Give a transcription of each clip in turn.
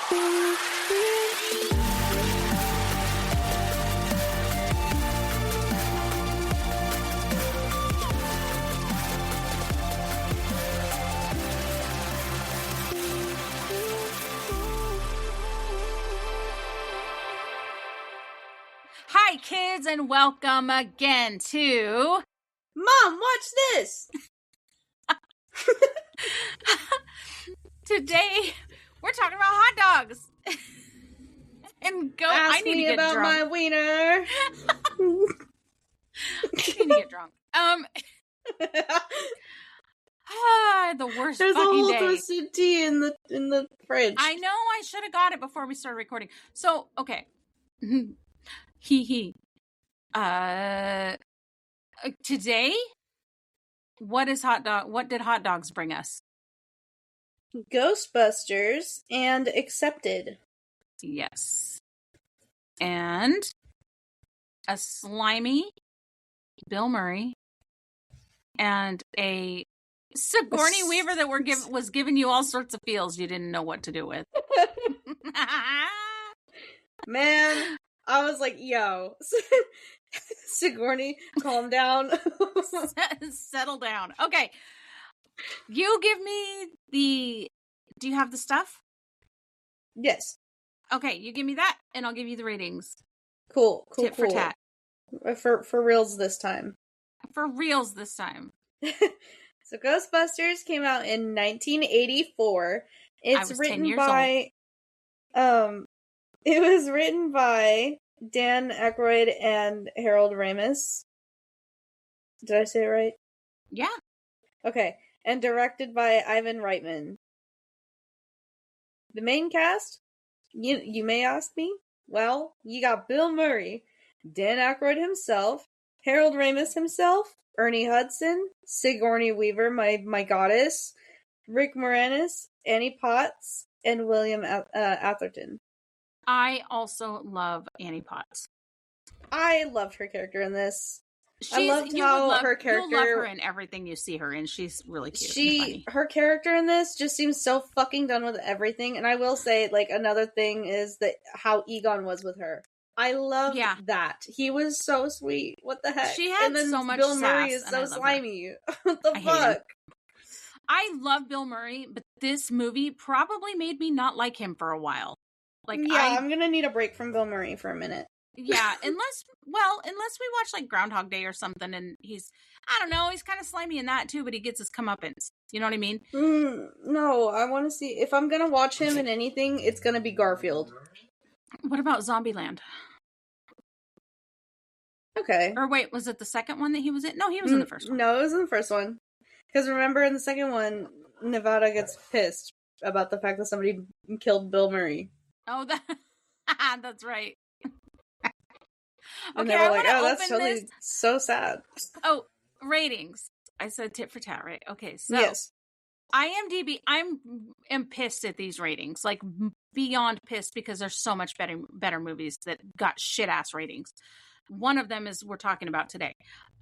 Hi, kids, and welcome again to... Mom, watch this! Today, we're talking about hot dogs. And Ask I need me to get about drunk. my wiener. I need to get drunk. The worst There's a fucking whole day. twisted tea in the fridge. I know I should have got it before we started recording. So, okay. Today, what did hot dogs bring us? Ghostbusters and Accepted. Yes. And a slimy Bill Murray and a Sigourney Weaver that was giving you all sorts of feels you didn't know what to do with. Man, I was like, yo, Sigourney, calm down. Settle down. Okay. You give me do you have the stuff? Yes. Okay, you give me that, and I'll give you the ratings. Cool. Tit for tat. For reals this time. For reals this time. So Ghostbusters came out in 1984. It's written by it was written by Dan Aykroyd and Harold Ramis. Did I say it right? Yeah. Okay. And directed by Ivan Reitman. The main cast, you may ask me? Well, you got Bill Murray, Dan Aykroyd himself, Harold Ramis himself, Ernie Hudson, Sigourney Weaver, my goddess, Rick Moranis, Annie Potts, and William Atherton. I also love Annie Potts. I loved her character in this. I loved how her character... You'll love her in everything you see her in. She's really cute and funny. Her character in this just seems so fucking done with everything. And I will say, like, another thing is that how Egon was with her. I love that. He was so sweet. What the heck? She had so much Bill sass, Murray is so slimy. What the fuck? I love Bill Murray, but this movie probably made me not like him for a while. Like, I'm gonna need a break from Bill Murray for a minute. Yeah, unless we watch like Groundhog Day or something, and I don't know, he's kind of slimy in that too, but he gets his comeuppance. You know what I mean? No, I want to see, if I'm gonna watch him in anything, it's gonna be Garfield. What about Zombieland? Okay. Or wait, was it the second one that he was in? No, he was in the first one. No, it was in the first one. Because remember, in the second one, Nevada gets pissed about the fact that somebody killed Bill Murray. Oh, that's right. And they were like, oh, that's totally so sad. Oh, ratings. I said tit for tat, right? Okay, so yes. IMDb, I am pissed at these ratings, like beyond pissed, because there's so much better movies that got shit ass ratings. One of them is we're talking about today.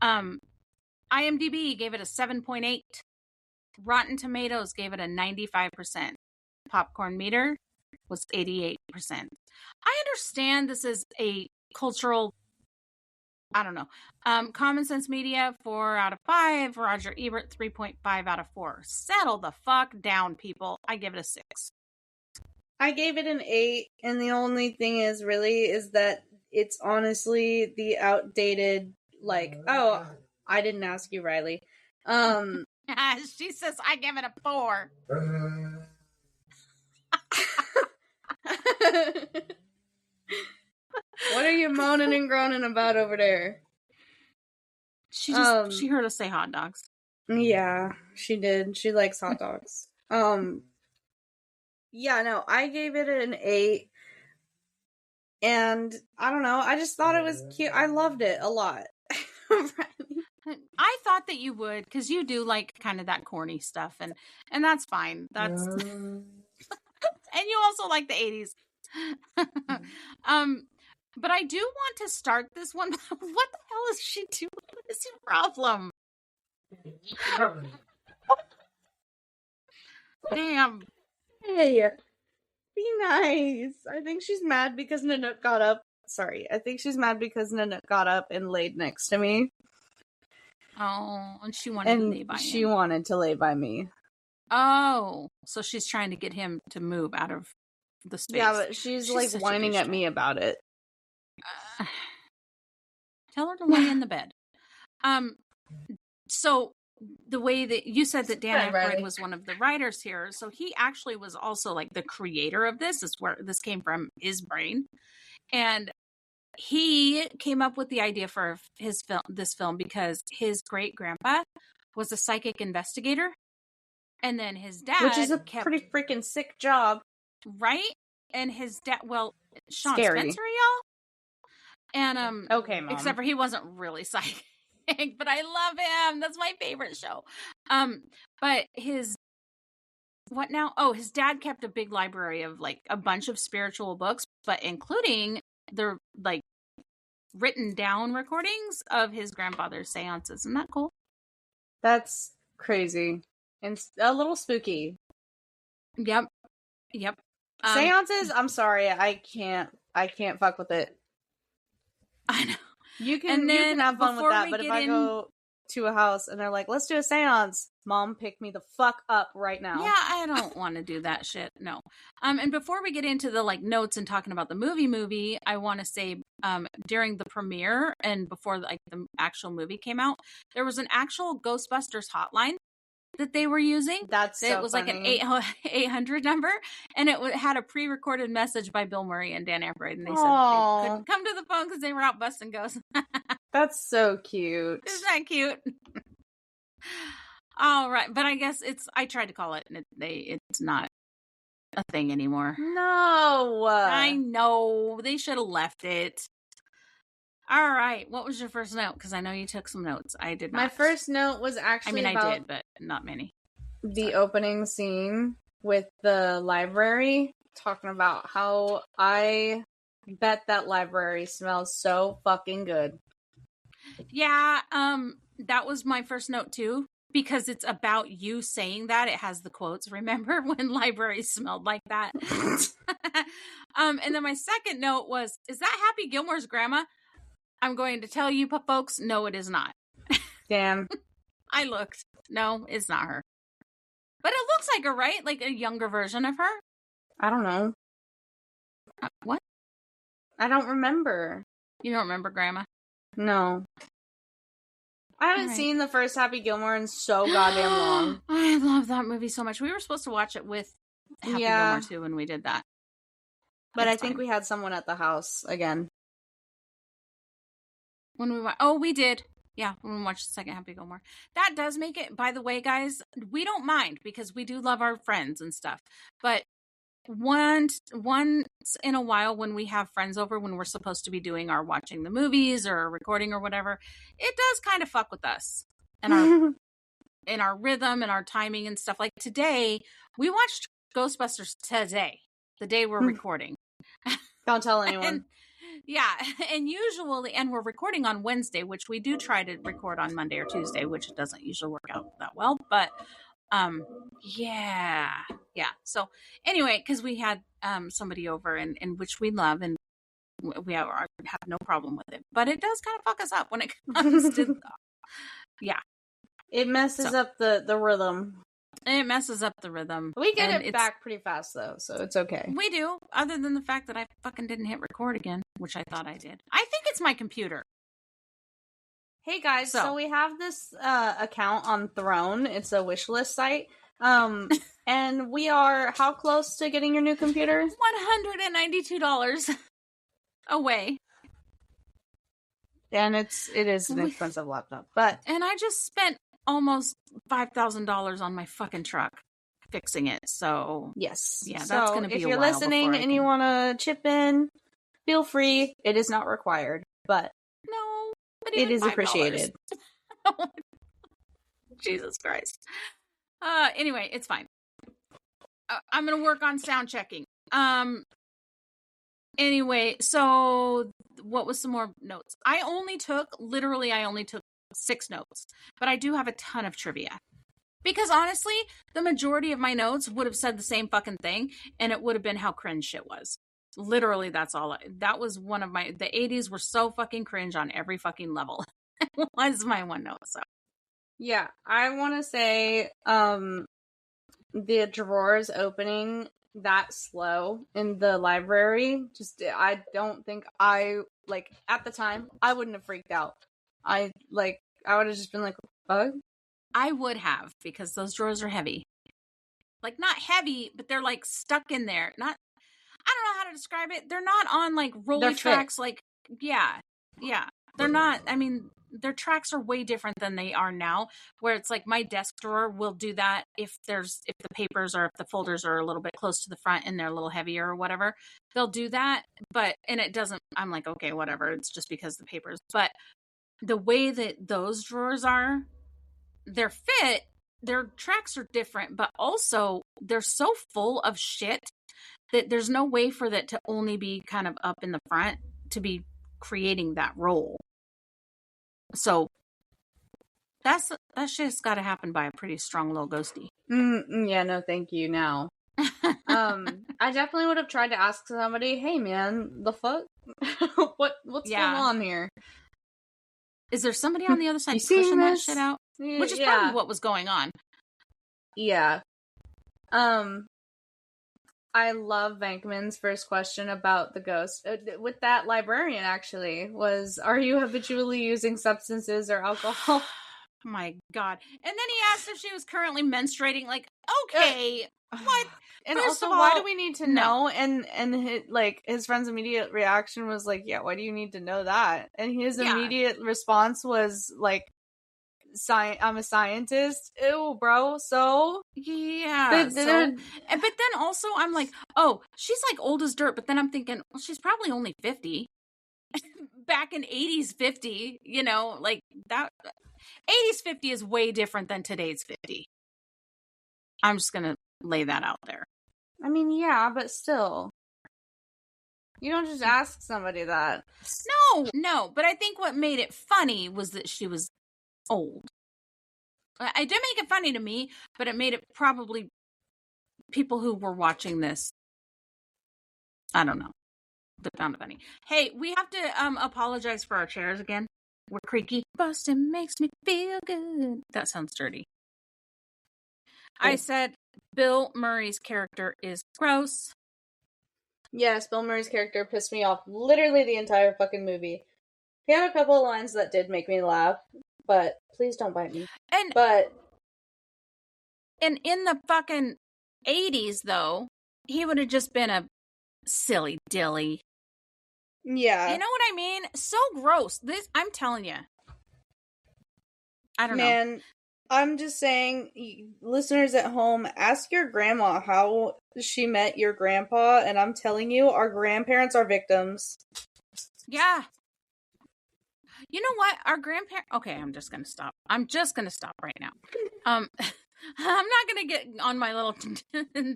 IMDb gave it a 7.8. Rotten Tomatoes gave it a 95%. Popcorn meter was 88%. I understand this is a cultural, I don't know. Common Sense Media, 4 out of 5. Roger Ebert, 3.5 out of 4. Settle the fuck down, people. I give it a 6. I gave it an 8, and the only thing is that it's honestly the outdated, like, oh, I didn't ask you, Riley. She says I give it a 4. What are you moaning and groaning about over there? She heard us say hot dogs. Yeah, she did. She likes hot dogs. Yeah, no, I gave it an 8. And I don't know, I just thought it was cute. I loved it a lot. I thought that you would, because you do like kind of that corny stuff, and that's fine. That's and you also like the 80s. But I do want to start this one. What the hell is she doing? What is your problem? Damn. Hey. Be nice. I think she's mad because Nanook got up. Sorry. I think she's mad because Nanook got up and laid next to me. Oh, and she wanted to lay by She him. wanted to lay by me. Oh, so she's trying to get him to move out of the space. Yeah, but she's like whining at me about it. Tell her to lay in the bed. So the way that you said that Dan Aykroyd was one of the writers here, so he actually was also like the creator of this. Is where this came from, his brain, and he came up with the idea for this film because his great grandpa was a psychic investigator, and then his dad, which is a pretty freaking sick job, right? And his dad, well, Sean Scary. Spencer, y'all, and okay, Mom. Except for he wasn't really psychic, but I love him. That's my favorite show. But his what now? Oh, his dad kept a big library of like a bunch of spiritual books, but including the like written down recordings of his grandfather's seances. Isn't that cool? That's crazy and a little spooky. Yep. Seances, I'm sorry, I can't fuck with it. I know. You can have fun with that, but if I go to a house and they're like, let's do a seance, Mom, pick me the fuck up right now. Yeah, I don't want to do that shit. No. And before we get into the like notes and talking about the movie, I want to say during the premiere and before like the actual movie came out, there was an actual Ghostbusters hotline that they were using. It was funny. like an 800 number, and it had a pre-recorded message by Bill Murray and Dan Aykroyd, and they said they couldn't come to the phone because they were out busting ghosts. That's so cute. Isn't that cute? All right, but I guess I tried to call it, and it's not a thing anymore. No, I know they should have left it. All right, what was your first note? Because I know you took some notes. I did not. My first note was actually I did, but not many. The opening scene with the library, talking about how I bet that library smells so fucking good. Yeah, that was my first note too, because it's about you saying that. It has the quotes. Remember when libraries smelled like that? And then my second note was, is that Happy Gilmore's grandma? I'm going to tell you folks, no, it is not. Damn. I looked. No, it's not her. But it looks like her, right? Like a younger version of her? I don't know. What? I don't remember. You don't remember Grandma? No. I haven't seen the first Happy Gilmore in so goddamn long. I love that movie so much. We were supposed to watch it with Happy Gilmore too when we did that. But I think we had someone at the house again. When we we did. Yeah, when we watched the second Happy Gilmore. That does make it, by the way, guys, we don't mind because we do love our friends and stuff. But once in a while when we have friends over, when we're supposed to be doing our watching the movies or recording or whatever, it does kind of fuck with us and our in our rhythm and our timing and stuff. Like today, we watched Ghostbusters today, the day we're recording. Don't tell anyone. And usually, and we're recording on Wednesday, which we do try to record on Monday or Tuesday, which doesn't usually work out that well. But yeah. So anyway, because we had somebody over and which we love and we have no problem with it, but it does kind of fuck us up when it comes to it messes up the rhythm. It messes up the rhythm. We get it back pretty fast though, so it's okay. We do, other than the fact that I fucking didn't hit record again, which I thought I did. I think it's my computer. Hey guys, so we have this account on Throne. It's a wish list site. And we are how close to getting your new computer? $192 away. And it is an expensive laptop. And I just spent almost $5,000 on my fucking truck fixing it. So yes. Yeah, that's going to be if you're listening and you want to chip in, feel free. It is not required, but no, it is appreciated. Jesus Christ. Anyway, it's fine. I'm going to work on sound checking. Anyway, so what was some more notes? I only took 6 notes, but I do have a ton of trivia. Because honestly, the majority of my notes would have said the same fucking thing, and it would have been how cringe shit was. Literally, that's all. That was one of my. The 80s were so fucking cringe on every fucking level. Was my one note. So yeah, I want to say, the drawers opening that slow in the library. Just, I don't think like at the time I wouldn't have freaked out. I would have just been like, "What?" I would have, because those drawers are heavy. Like, not heavy, but they're like stuck in there. Not, I don't know how to describe it. They're not on like rolly tracks. Like, yeah. They're not. I mean, their tracks are way different than they are now, where it's like my desk drawer will do that if the papers or if the folders are a little bit close to the front and they're a little heavier or whatever. They'll do that, and it doesn't. I'm like, okay, whatever. It's just because the papers. But the way that those drawers are, their tracks are different, but also they're so full of shit that there's no way for that to only be kind of up in the front to be creating that roll. So that shit's got to happen by a pretty strong little ghosty. Yeah, no, thank you. Now, I definitely would have tried to ask somebody, "Hey, man, the fuck, what's going on here? Is there somebody on the other side pushing that shit out?" Which is probably what was going on. Yeah. I love Venkman's first question about the ghost. With that librarian, actually, was, "Are you habitually using substances or alcohol?" My God. And then he asked if she was currently menstruating. Like, okay, what? And First also, of all, why do we need to know? And his friend's immediate reaction was like, "Yeah, why do you need to know that?" And his immediate response was like, "I'm a scientist." Ew, bro. So yeah. But then also I'm like, oh, she's like old as dirt. But then I'm thinking, well, she's probably only 50. Back in 80s 50, like that. 80s 50 is way different than today's 50. I'm just gonna lay that out there. I mean, yeah, but still, you don't just ask somebody that. No. But I think what made it funny was that she was old. I did make it funny to me, but it made it probably people who were watching this, I don't know, that found it funny. Hey, we have to apologize for our chairs again. We're creaky. Boston makes me feel good. That sounds dirty. Oh. I said Bill Murray's character is gross. Yes, Bill Murray's character pissed me off literally the entire fucking movie. He had a couple of lines that did make me laugh, but please don't bite me. And in the fucking 80s, though, he would have just been a silly dilly. Yeah. You know what I mean? So gross. This, I'm telling you. I don't know. Man, I'm just saying, listeners at home, ask your grandma how she met your grandpa, and I'm telling you, our grandparents are victims. Yeah. You know what? Our grandparents... Okay, I'm just going to stop. Right now. I'm not going to get on my little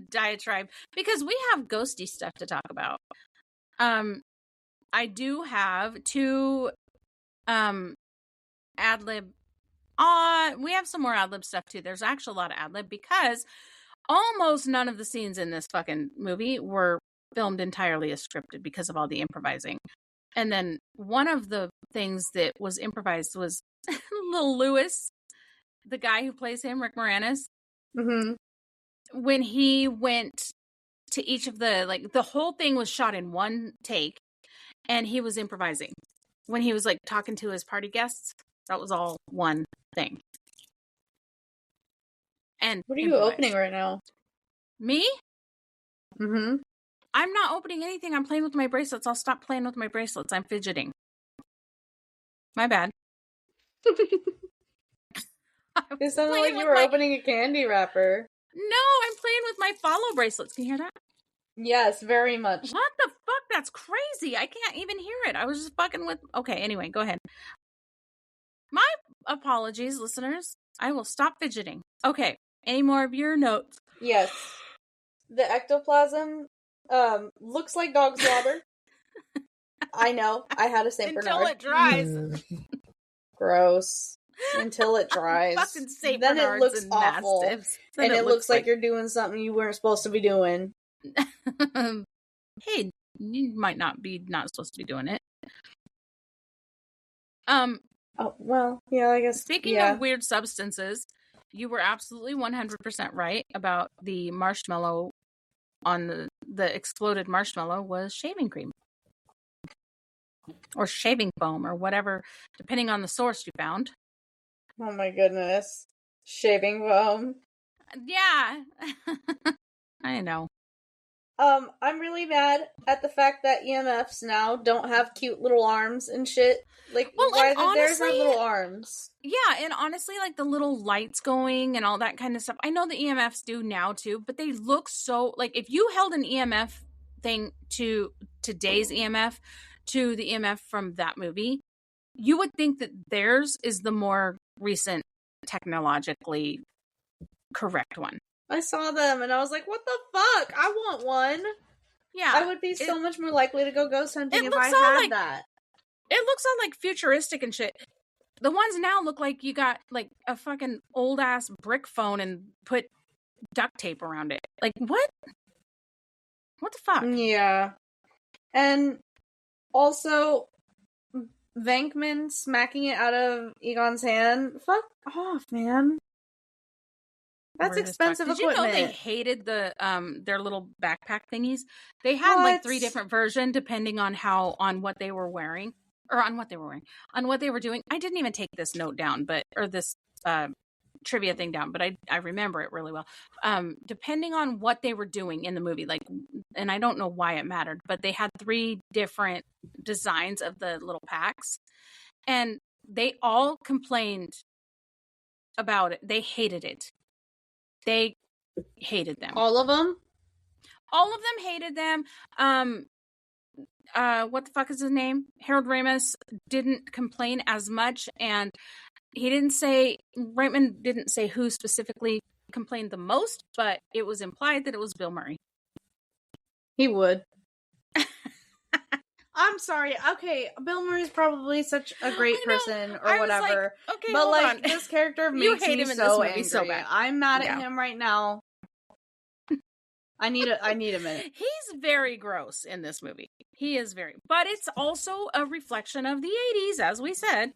diatribe, because we have ghosty stuff to talk about. I do have 2 ad-lib. We have some more ad-lib stuff too. There's actually a lot of ad-lib, because almost none of the scenes in this fucking movie were filmed entirely as scripted because of all the improvising. And then one of the things that was improvised was little Lewis, the guy who plays him, Rick Moranis. Mm-hmm. When he went to each of the whole thing was shot in one take, and he was improvising. When he was like talking to his party guests, that was all one thing. And what are you opening right now? Me? Mm-hmm. I'm not opening anything. I'm playing with my bracelets. I'll stop playing with my bracelets. I'm fidgeting. My bad. It sounded like you were opening a candy wrapper. No, I'm playing with my follow bracelets. Can you hear that? Yes, very much. What the fuck? That's crazy. I can't even hear it. I was just fucking with... Okay, anyway, go ahead. My apologies, listeners. I will stop fidgeting. Okay, any more of your notes? Yes. The ectoplasm looks like dog slobber. I know. I had a St. Bernard. Until it dries. Gross. until it dries. Fucking Saint Then it Bernards looks and awful. Mastiffs. And it looks like you're doing something you weren't supposed to be doing. Hey, you might not supposed to be doing it. Oh, well, yeah, I guess. Speaking of weird substances, you were absolutely 100% right about the marshmallow on the exploded marshmallow was shaving cream. Or shaving foam or whatever, depending on the source you found. Oh my goodness. Shaving foam. Yeah. I know. I'm really mad at the fact that EMFs now don't have cute little arms and shit. Like, well, why did theirs have little arms? Yeah, and honestly, like the little lights going and all that kind of stuff. I know the EMFs do now too, but they look so like if you held an EMF thing to today's EMF to the EMF from that movie, you would think that theirs is the more recent technologically correct one. I saw them and I was like, what the fuck? I want one. Yeah. I would be so much more likely to go ghost hunting if I had that. It looks all like futuristic and shit. The ones now look like you got like a fucking old ass brick phone and put duct tape around it. Like what? What the fuck? Yeah. And also Venkman smacking it out of Egon's hand. Fuck off, man. That's expensive equipment. Did you know they hated the their little backpack thingies? They had like 3 different versions depending on what they were wearing or on what they were doing. I didn't even take this note down, or this trivia thing down, but I remember it really well. Depending on what they were doing in the movie, like, and I don't know why it mattered, but they had 3 different designs of the little packs, and they all complained about it. They hated it. They hated them. All of them? All of them hated them. What the fuck is his name? Harold Ramis didn't complain as much, and Reitman didn't say who specifically complained the most, but it was implied that it was Bill Murray. He would. I'm sorry. Okay, Bill Murray's probably such a great person or whatever. Like, okay, but like on. this character makes me so angry. So bad. I'm mad at him right now. I need a minute. He's very gross in this movie. He is but it's also a reflection of the 80s, as we said.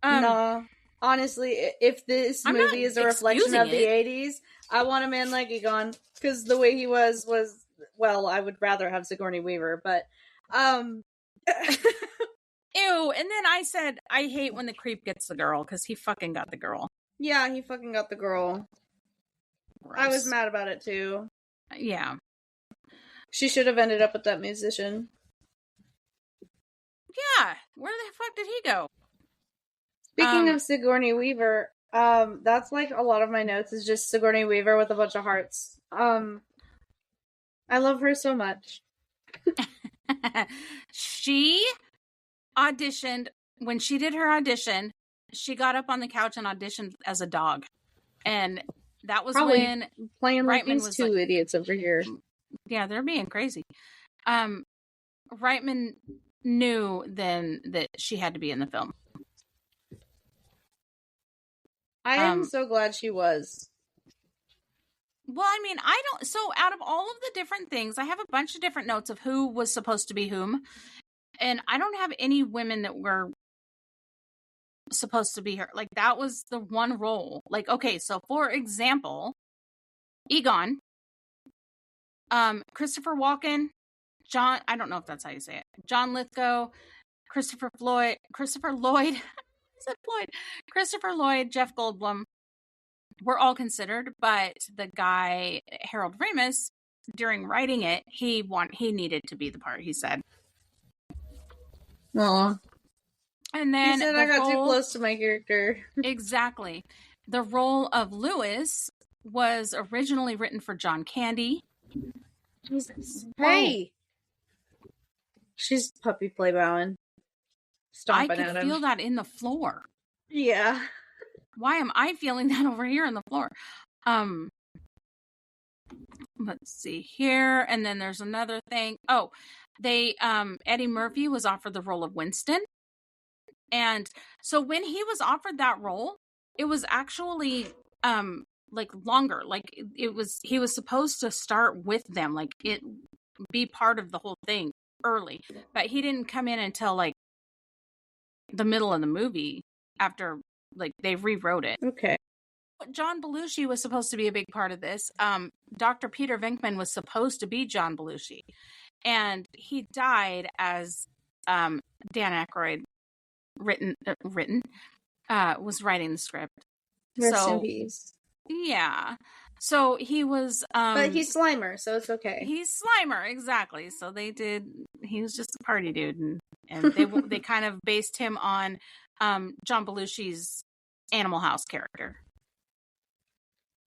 No. Honestly, if this movie is a reflection of the 80s, I want a man like Egon, because the way he was well, I would rather have Sigourney Weaver, but ew. And then I said I hate when the creep gets the girl, because he fucking got the girl. Yeah, he fucking got the girl. Gross. I was mad about it too. Yeah. She should have ended up with that musician. Yeah. Where the fuck did he go? Speaking of Sigourney Weaver, that's like a lot of my notes is just Sigourney Weaver with a bunch of hearts. I love her so much. She auditioned, when she did her audition, she got up on the couch and auditioned as a dog. And that was probably when playing like Reitman these 2 idiots over here. Yeah, they're being crazy. Reitman knew then that she had to be in the film. I am so glad she was. Well, I mean, so out of all of the different things, I have a bunch of different notes of who was supposed to be whom. And I don't have any women that were supposed to be her. Like, that was the one role. Like, okay, so for example, Egon, Christopher Walken, John, I don't know if that's how you say it, John Lithgow, Christopher Lloyd, Jeff Goldblum were all considered, but the guy, Harold Ramis, during writing it, he needed to be the part, he said. Aww. And then he said I got too close to my character. Exactly. The role of Lewis was originally written for John Candy. Jesus. Hey! She's puppy play bowing. Stomping at him. I could feel that in the floor. Yeah. Why am I feeling that over here on the floor? Let's see here. And then there's another thing. Oh, Eddie Murphy was offered the role of Winston. And so when he was offered that role, it was actually like longer. Like he was supposed to start with them, like it be part of the whole thing early. But he didn't come in until like the middle of the movie after like they rewrote it. Okay. John Belushi was supposed to be a big part of this. Dr. Peter Venkman was supposed to be John Belushi, and he died as Dan Aykroyd was writing the script. Rest in peace. Yeah. So he was but he's Slimer, so it's okay. He's Slimer, exactly. So he was just a party dude, and they kind of based him on John Belushi's Animal House character.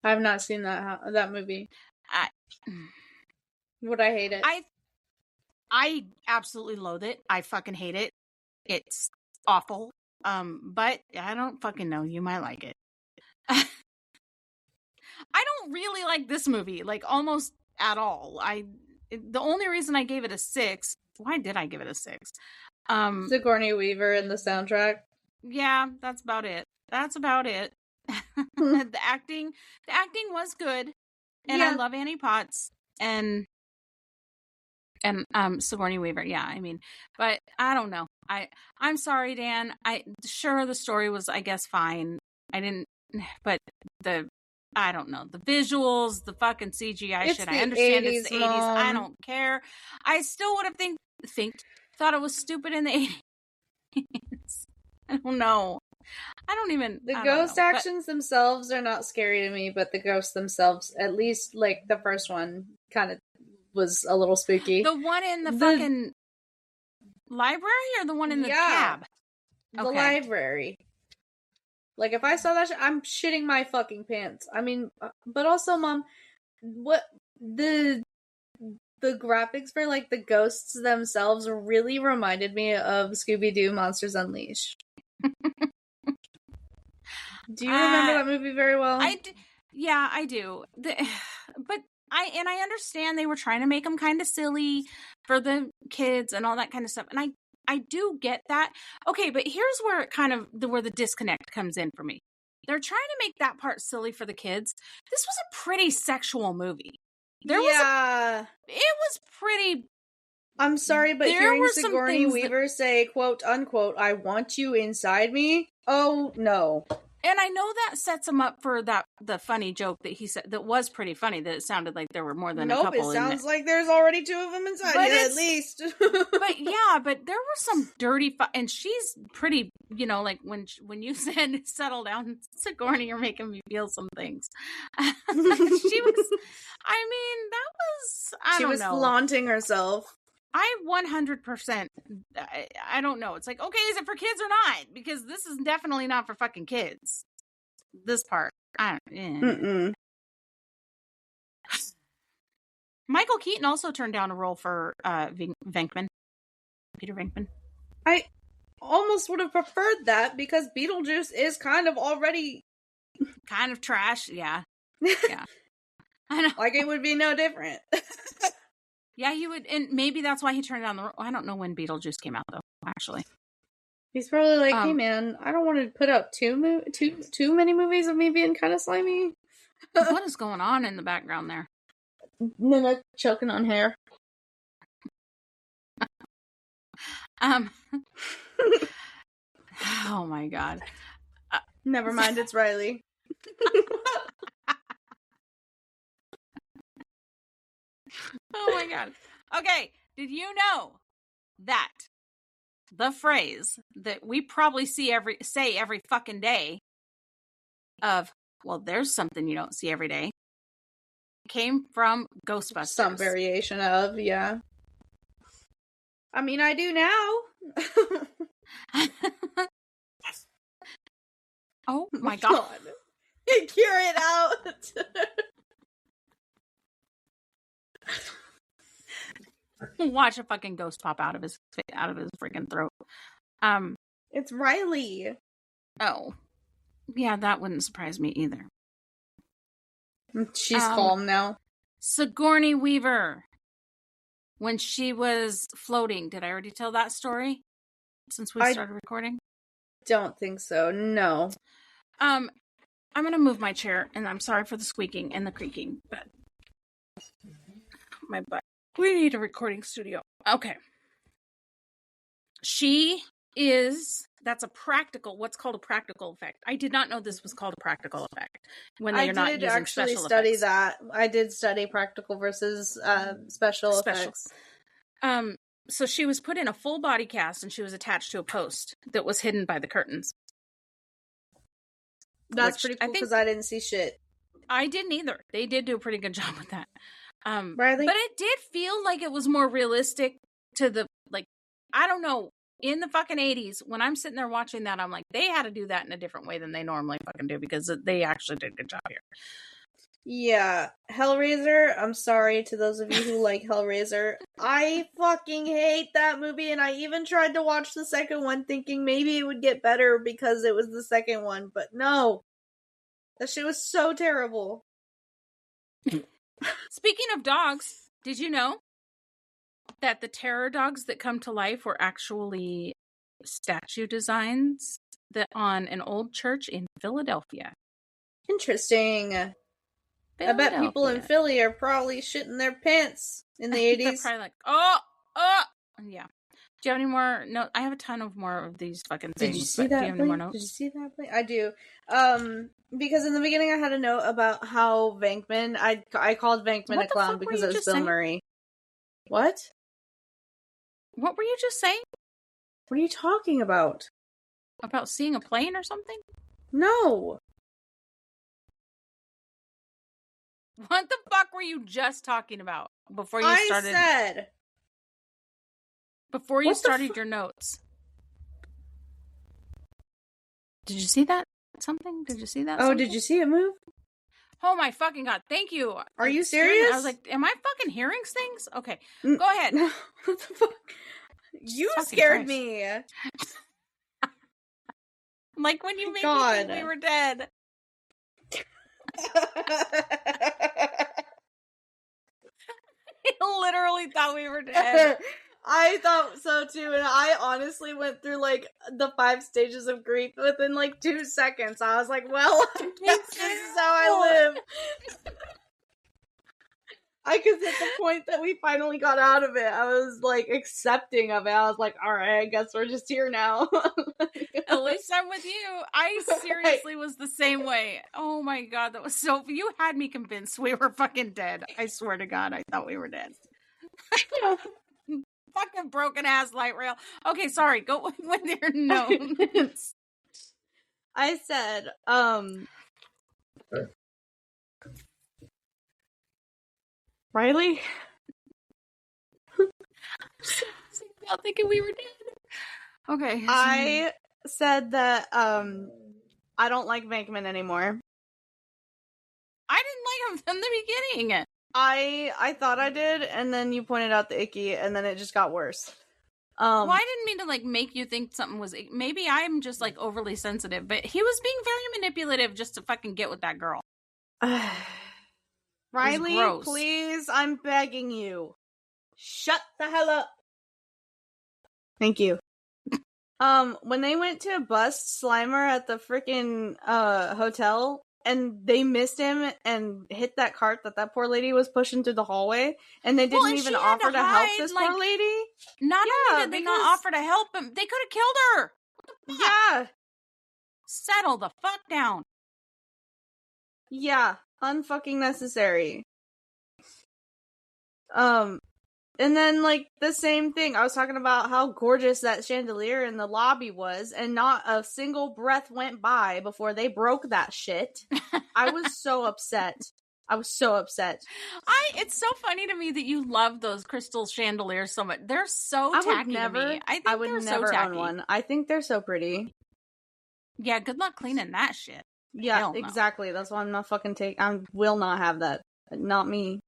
I have not seen that movie. Would I hate it? I absolutely loathe it. I fucking hate it. It's awful. But I don't fucking know. You might like it. I don't really like this movie, like almost at all. The only reason I gave it a 6. Why did I give it a 6? Sigourney Weaver in the soundtrack. Yeah, that's about it. The acting was good, and I love Annie Potts and Sigourney Weaver. Yeah, I mean, but I don't know. I'm sorry, Dan. Sure the story was, I guess, fine. But I don't know, the visuals, the fucking CGI shit. I understand 80s, it's the 80s. Mom. I don't care. I still would have thought it was stupid in the 80s. I don't know. The ghost actions themselves are not scary to me, but the ghosts themselves, at least like the first one, kind of was a little spooky. The one in the fucking library or the one in the cab? The library. Like, if I saw that I'm shitting my fucking pants. I mean, but also, Mom, what the graphics for, like, the ghosts themselves really reminded me of Scooby-Doo Monsters Unleashed. Do you remember that movie very well? Yeah, I do. But I understand they were trying to make them kind of silly for the kids and all that kind of stuff. And I do get that. Okay, but here's where it kind of where the disconnect comes in for me. They're trying to make that part silly for the kids. This was a pretty sexual movie. It was pretty. I'm sorry, but hearing Sigourney Weaver say, quote unquote, "I want you inside me." Oh no. And I know that sets him up for the funny joke that he said that was pretty funny, that it sounded like there were more than a couple. It sounds like there's already 2 of them inside you, at least. but there were some dirty and she's pretty, like when you said settle down, Sigourney, you're making me feel some things. She was, I mean, that was, she was flaunting herself. I 100%, I don't know. It's like, okay, is it for kids or not? Because this is definitely not for fucking kids. This part. Michael Keaton also turned down a role for Venkman. Peter Venkman. I almost would have preferred that because Beetlejuice is kind of already... kind of trash, yeah. Yeah. I know. Like it would be no different. Yeah, he would, and maybe that's why he turned down the role. I don't know when Beetlejuice came out, though, actually. He's probably like, hey, man, I don't want to put out too many movies of me being kind of slimy. What is going on in the background there? Nina choking on hair. Oh, my God. Never mind, it's Riley. Oh my God. Okay. Did you know that the phrase that we probably say every fucking day of, well, there's something you don't see every day, came from Ghostbusters? Some variation of, yeah. I mean, I do now. Oh my God. Cure it out. Watch a fucking ghost pop out of his freaking throat. It's Riley. Oh, yeah, that wouldn't surprise me either. She's calm now. Sigourney Weaver, when she was floating, did I already tell that story? Since we started recording, don't think so. No. I'm gonna move my chair, and I'm sorry for the squeaking and the creaking, but my butt. We need a recording studio. Okay. That's a practical, what's called a practical effect. I did not know this was called a practical effect when they're not using actually special study effects. that. I did study practical versus special effects. So she was put in a full body cast and she was attached to a post that was hidden by the curtains. That's pretty cool because I didn't see shit. I didn't either. They did do a pretty good job with that. Riley? But it did feel like it was more realistic to the, like, I don't know, in the fucking 80s, when I'm sitting there watching that, I'm like, they had to do that in a different way than they normally fucking do because they actually did a good job here. Yeah. Hellraiser, I'm sorry to those of you who like Hellraiser. I fucking hate that movie, and I even tried to watch the second one thinking maybe it would get better because it was the second one, but no. That shit was so terrible. Speaking of dogs, did you know that the terror dogs that come to life were actually statue designs that on an old church in Philadelphia? Interesting. I bet people in Philly are probably shitting their pants in the 80s. They're probably like, yeah. Do you have any more? No, I have a ton of more of these fucking things. Did you see that? Do you have any more notes? Did you see that? I do. Because in the beginning I had a note about how Venkman, I called Venkman a clown because it was Bill Murray. What? What were you just saying? What are you talking about? About seeing a plane or something? No. What the fuck were you just talking about before you started? I said. Before you started your notes. Did you see that? Something? Did you see that? Oh, did you see it move? Oh my fucking god! Thank you. Are you serious? I was like, "Am I fucking hearing things?" Okay, go ahead. What the fuck? You scared me. Like when you made me think we were dead. I literally thought we were dead. I thought so too, and I honestly went through like the 5 stages of grief within like 2 seconds. I was like, well, this is how I live. I could hit the point that we finally got out of it. I was like accepting of it. I was like, all right, I guess we're just here now. At least I'm with you. I seriously was the same way. Oh my god, that was so... You had me convinced we were fucking dead. I swear to god, I thought we were dead. Fucking broken ass light rail. Okay, sorry. Go with your notes. I said, Riley? I'm thinking we were dead. Okay. I said that, I don't like Venkman anymore. I didn't like him from the beginning. I thought I did, and then you pointed out the icky, and then it just got worse. Well, I didn't mean to like make you think something was... Maybe I'm just like overly sensitive, but he was being very manipulative just to fucking get with that girl. Riley, please, I'm begging you. Shut the hell up. Thank you. When they went to bust Slimer at the freaking hotel, and they missed him and hit that cart that poor lady was pushing through the hallway, and they didn't even offer to help this poor lady. Not only did they not offer to help him, they could have killed her. Yeah. Settle the fuck down. Yeah, unfucking necessary. And then, like, the same thing. I was talking about how gorgeous that chandelier in the lobby was, and not a single breath went by before they broke that shit. I was so upset. It's so funny to me that you love those crystal chandeliers so much. They're so tacky to me. I would never own one. I think they're so pretty. Yeah, good luck cleaning that shit. Yeah, exactly. That's why I'm not fucking I will not have that. Not me.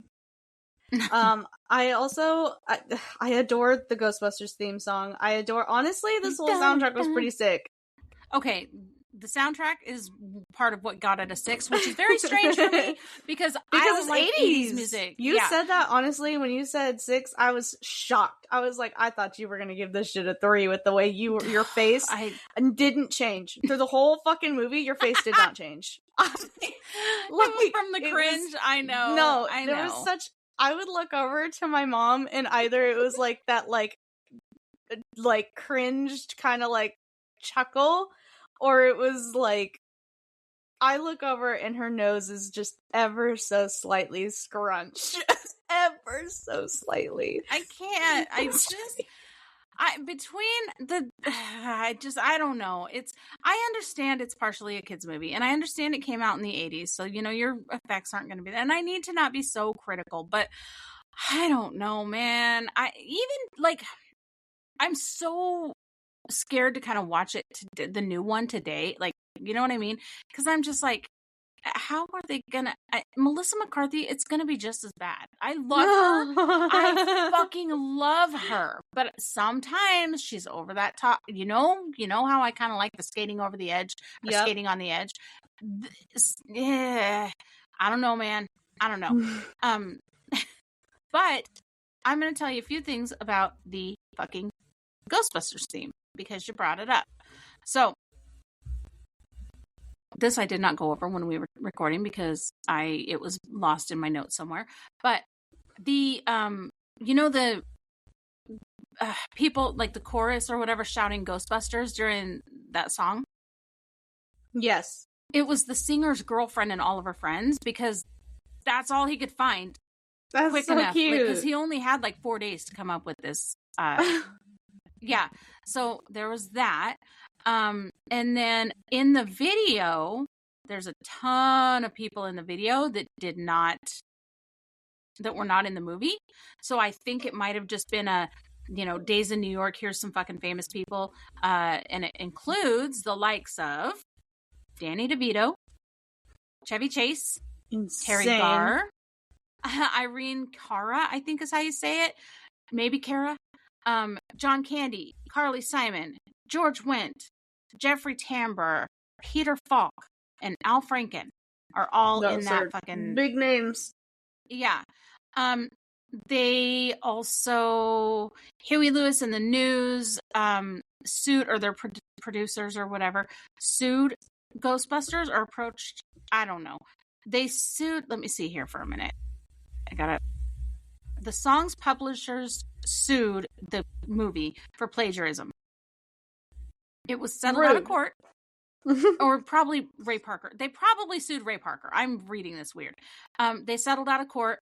I also I adore the Ghostbusters theme song. Honestly, this whole soundtrack was pretty sick. Okay, the soundtrack is part of what got it a 6, which is very strange for me because I don't it's like 80s music. You said that, honestly, when you said 6, I was shocked. I was like, I thought you were going to give this shit a 3 with the way your face didn't change. Through the whole fucking movie, your face did not change. It was from the cringe. I know. No, I there know. was such... I would look over to my mom and either it was like that like cringed kind of like chuckle, or it was like I look over and her nose is just ever so slightly scrunched. Ever so slightly. I can't. I don't know. I understand it's partially a kid's movie, and I understand it came out in the 80s, so your effects aren't going to be there, and I need to not be so critical, but I don't know, man. I'm so scared to kind of watch it, the new one today, like, you know what I mean? Because I'm just like, how are they gonna... Melissa McCarthy, it's gonna be just as bad. I love her. I fucking love her. But sometimes she's over that top. You know how I kind of like the skating over the edge, or skating on the edge. Yeah, I don't know, man. I don't know. But I'm gonna tell you a few things about the fucking Ghostbusters theme because you brought it up. So this I did not go over when we were recording because it was lost in my notes somewhere. But the the people, like the chorus or whatever, shouting Ghostbusters during that song. Yes. It was the singer's girlfriend and all of her friends because that's all he could find. That's quick so enough. cute. Because he only had like 4 days to come up with this. Yeah. So there was that. And then in the video, there's a ton of people in the video that were not in the movie. So I think it might have just been Days in New York. Here's some fucking famous people. And it includes the likes of Danny DeVito, Chevy Chase, Terry Garr, Irene Cara, I think is how you say it. Maybe Cara. John Candy, Carly Simon, George Wendt, Jeffrey Tambor, Peter Falk, and Al Franken are all in that fucking... big names. Yeah. They also... Huey Lewis and the News sued, or their producers or whatever, sued Ghostbusters or approached... I don't know. They sued... Let me see here for a minute. The song's publishers sued the movie for plagiarism. It was settled out of court. Or probably Ray Parker. They probably sued Ray Parker. I'm reading this weird. They settled out of court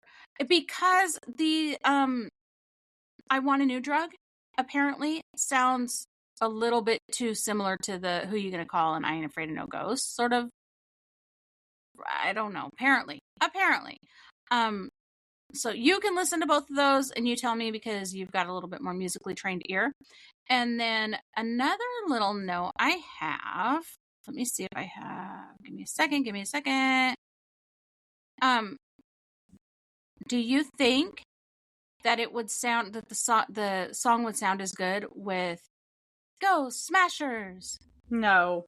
because the I Want a New Drug apparently sounds a little bit too similar to the Who You Gonna Call and I Ain't Afraid of No Ghosts sort of. I don't know. Apparently. So you can listen to both of those and you tell me because you've got a little bit more musically trained ear. And then another little note I have, let me see if I have, give me a second. Do you think that it would sound, that the song would sound as good with Ghost Smashers? No.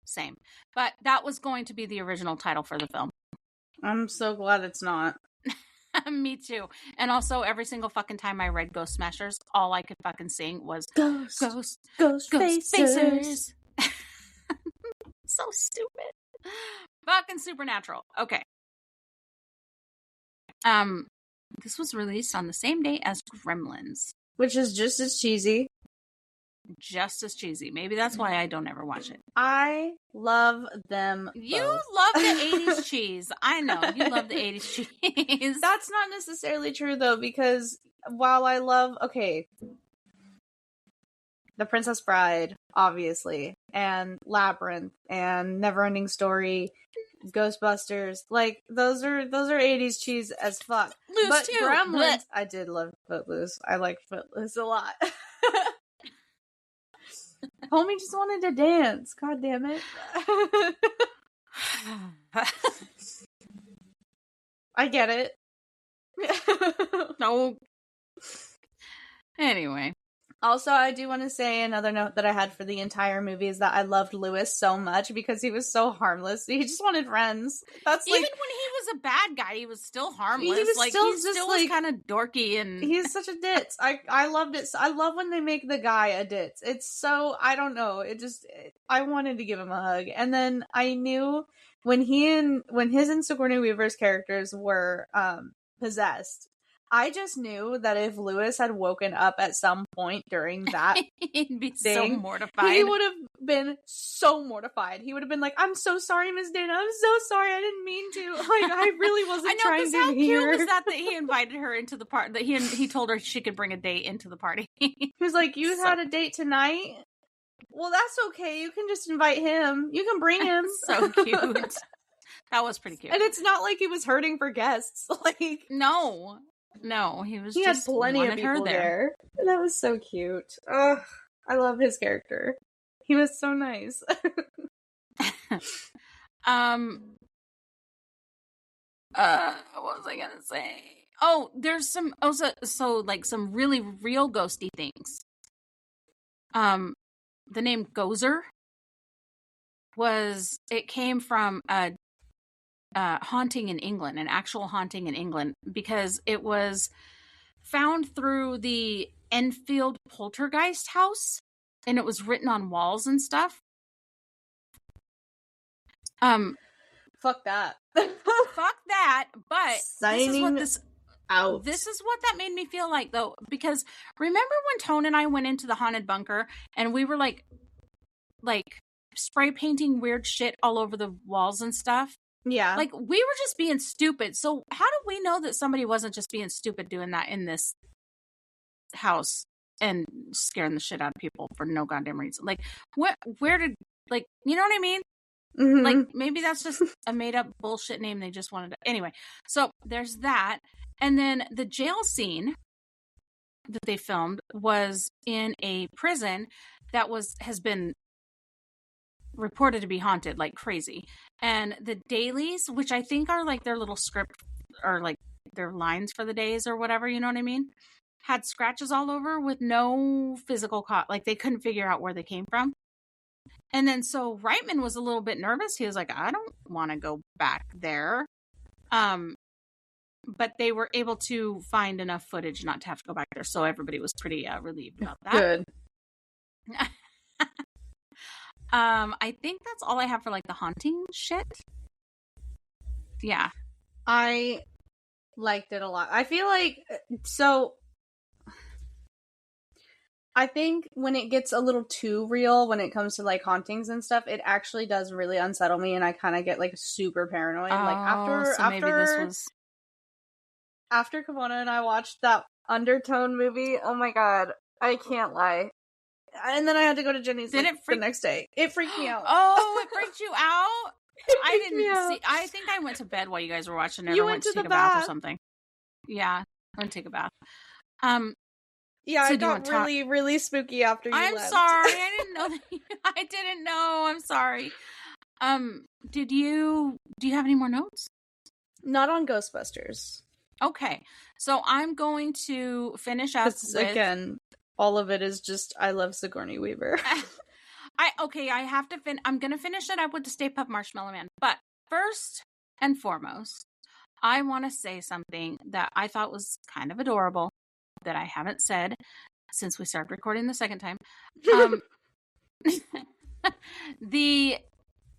Same. But that was going to be the original title for the film. I'm so glad it's not. Me too. And also, every single fucking time I read Ghost Smashers, all I could fucking sing was Ghost Facers. So stupid. Fucking supernatural. Okay. This was released on the same day as Gremlins, which is just as cheesy. Maybe that's why I don't ever watch it. I love them. You love the 80s cheese. I know. You love the 80s cheese. That's not necessarily true, though, because while I love, The Princess Bride, obviously, and Labyrinth, and Neverending Story, Ghostbusters, like, those are 80s cheese as fuck. Loose but too. Gremlins, I did love Footloose. I like Footloose a lot. Homie just wanted to dance. God damn it. I get it. No. Anyway. Also, I do want to say another note that I had for the entire movie is that I loved Lewis so much because he was so harmless. He just wanted friends. That's Even like, when he was a bad guy, he was still harmless. he was like still he just still like was kind of dorky and he's such a ditz. I loved it. I love when they make the guy a ditz. It's so, I don't know. I wanted to give him a hug. And then I knew when his and Sigourney Weaver's characters were possessed, I just knew that if Lewis had woken up at some point during that he'd be so thing, mortified. he would have been so mortified. He would have been like, "I'm so sorry, Miss Dana. I'm so sorry. I didn't mean to. Like, I really wasn't I know, trying because to how hear." cute was that he invited her into the party? That he told her she could bring a date into the party. He was like, "You had a date tonight? Well, that's okay. You can just invite him. You can bring him." So cute. That was pretty cute. And it's not like he was hurting for guests. Like, no, he he just had plenty of wanted her people there. That was so cute. Ugh, I love his character. He was so nice. What was I gonna say? Oh, there's some so like some really real ghosty things. The name Gozer came from a haunting in England, an actual haunting in England, because it was found through the Enfield poltergeist house, and it was written on walls and stuff. Fuck that. Fuck that. But Signing out. This is what that made me feel like, though, because remember when Tone and I went into the haunted bunker and we were like spray painting weird shit all over the walls and stuff? Yeah. Like, we were just being stupid. So how do we know that somebody wasn't just being stupid doing that in this house and scaring the shit out of people for no goddamn reason? Like, where did, like, you know what I mean? Mm-hmm. Like, maybe that's just a made-up bullshit name they just wanted to... Anyway, so there's that. And then the jail scene that they filmed was in a prison that has been reported to be haunted like crazy. And the dailies, which I think are like their little script or like their lines for the days or whatever, you know what I mean, had scratches all over with no physical like they couldn't figure out where they came from. And then so Reitman was a little bit nervous. He was like, I don't want to go back there. But they were able to find enough footage not to have to go back there. So everybody was pretty relieved about that. Good. I think that's all I have for like the haunting shit. Yeah. I liked it a lot. I feel like, so I think when it gets a little too real when it comes to like hauntings and stuff, it actually does really unsettle me and I kind of get like super paranoid. Like after Kimona and I watched that Undertone movie, oh my god, I can't lie. And then I had to go to Jenny's the next day. It freaked me out. Oh, it freaked you out? I didn't see. I think I went to bed while you guys were watching it. You or went to take the a bath bath or something. Yeah, I went to take a bath. Yeah, so I got really, really spooky after you left. I'm sorry. I didn't know that. I didn't know. I'm sorry. Do you have any more notes? Not on Ghostbusters. Okay. So I'm going to finish up with... Again, all of it is just, I love Sigourney Weaver. I have to I'm going to finish it up with the Stay Puft Marshmallow Man. But first and foremost, I want to say something that I thought was kind of adorable that I haven't said since we started recording the second time.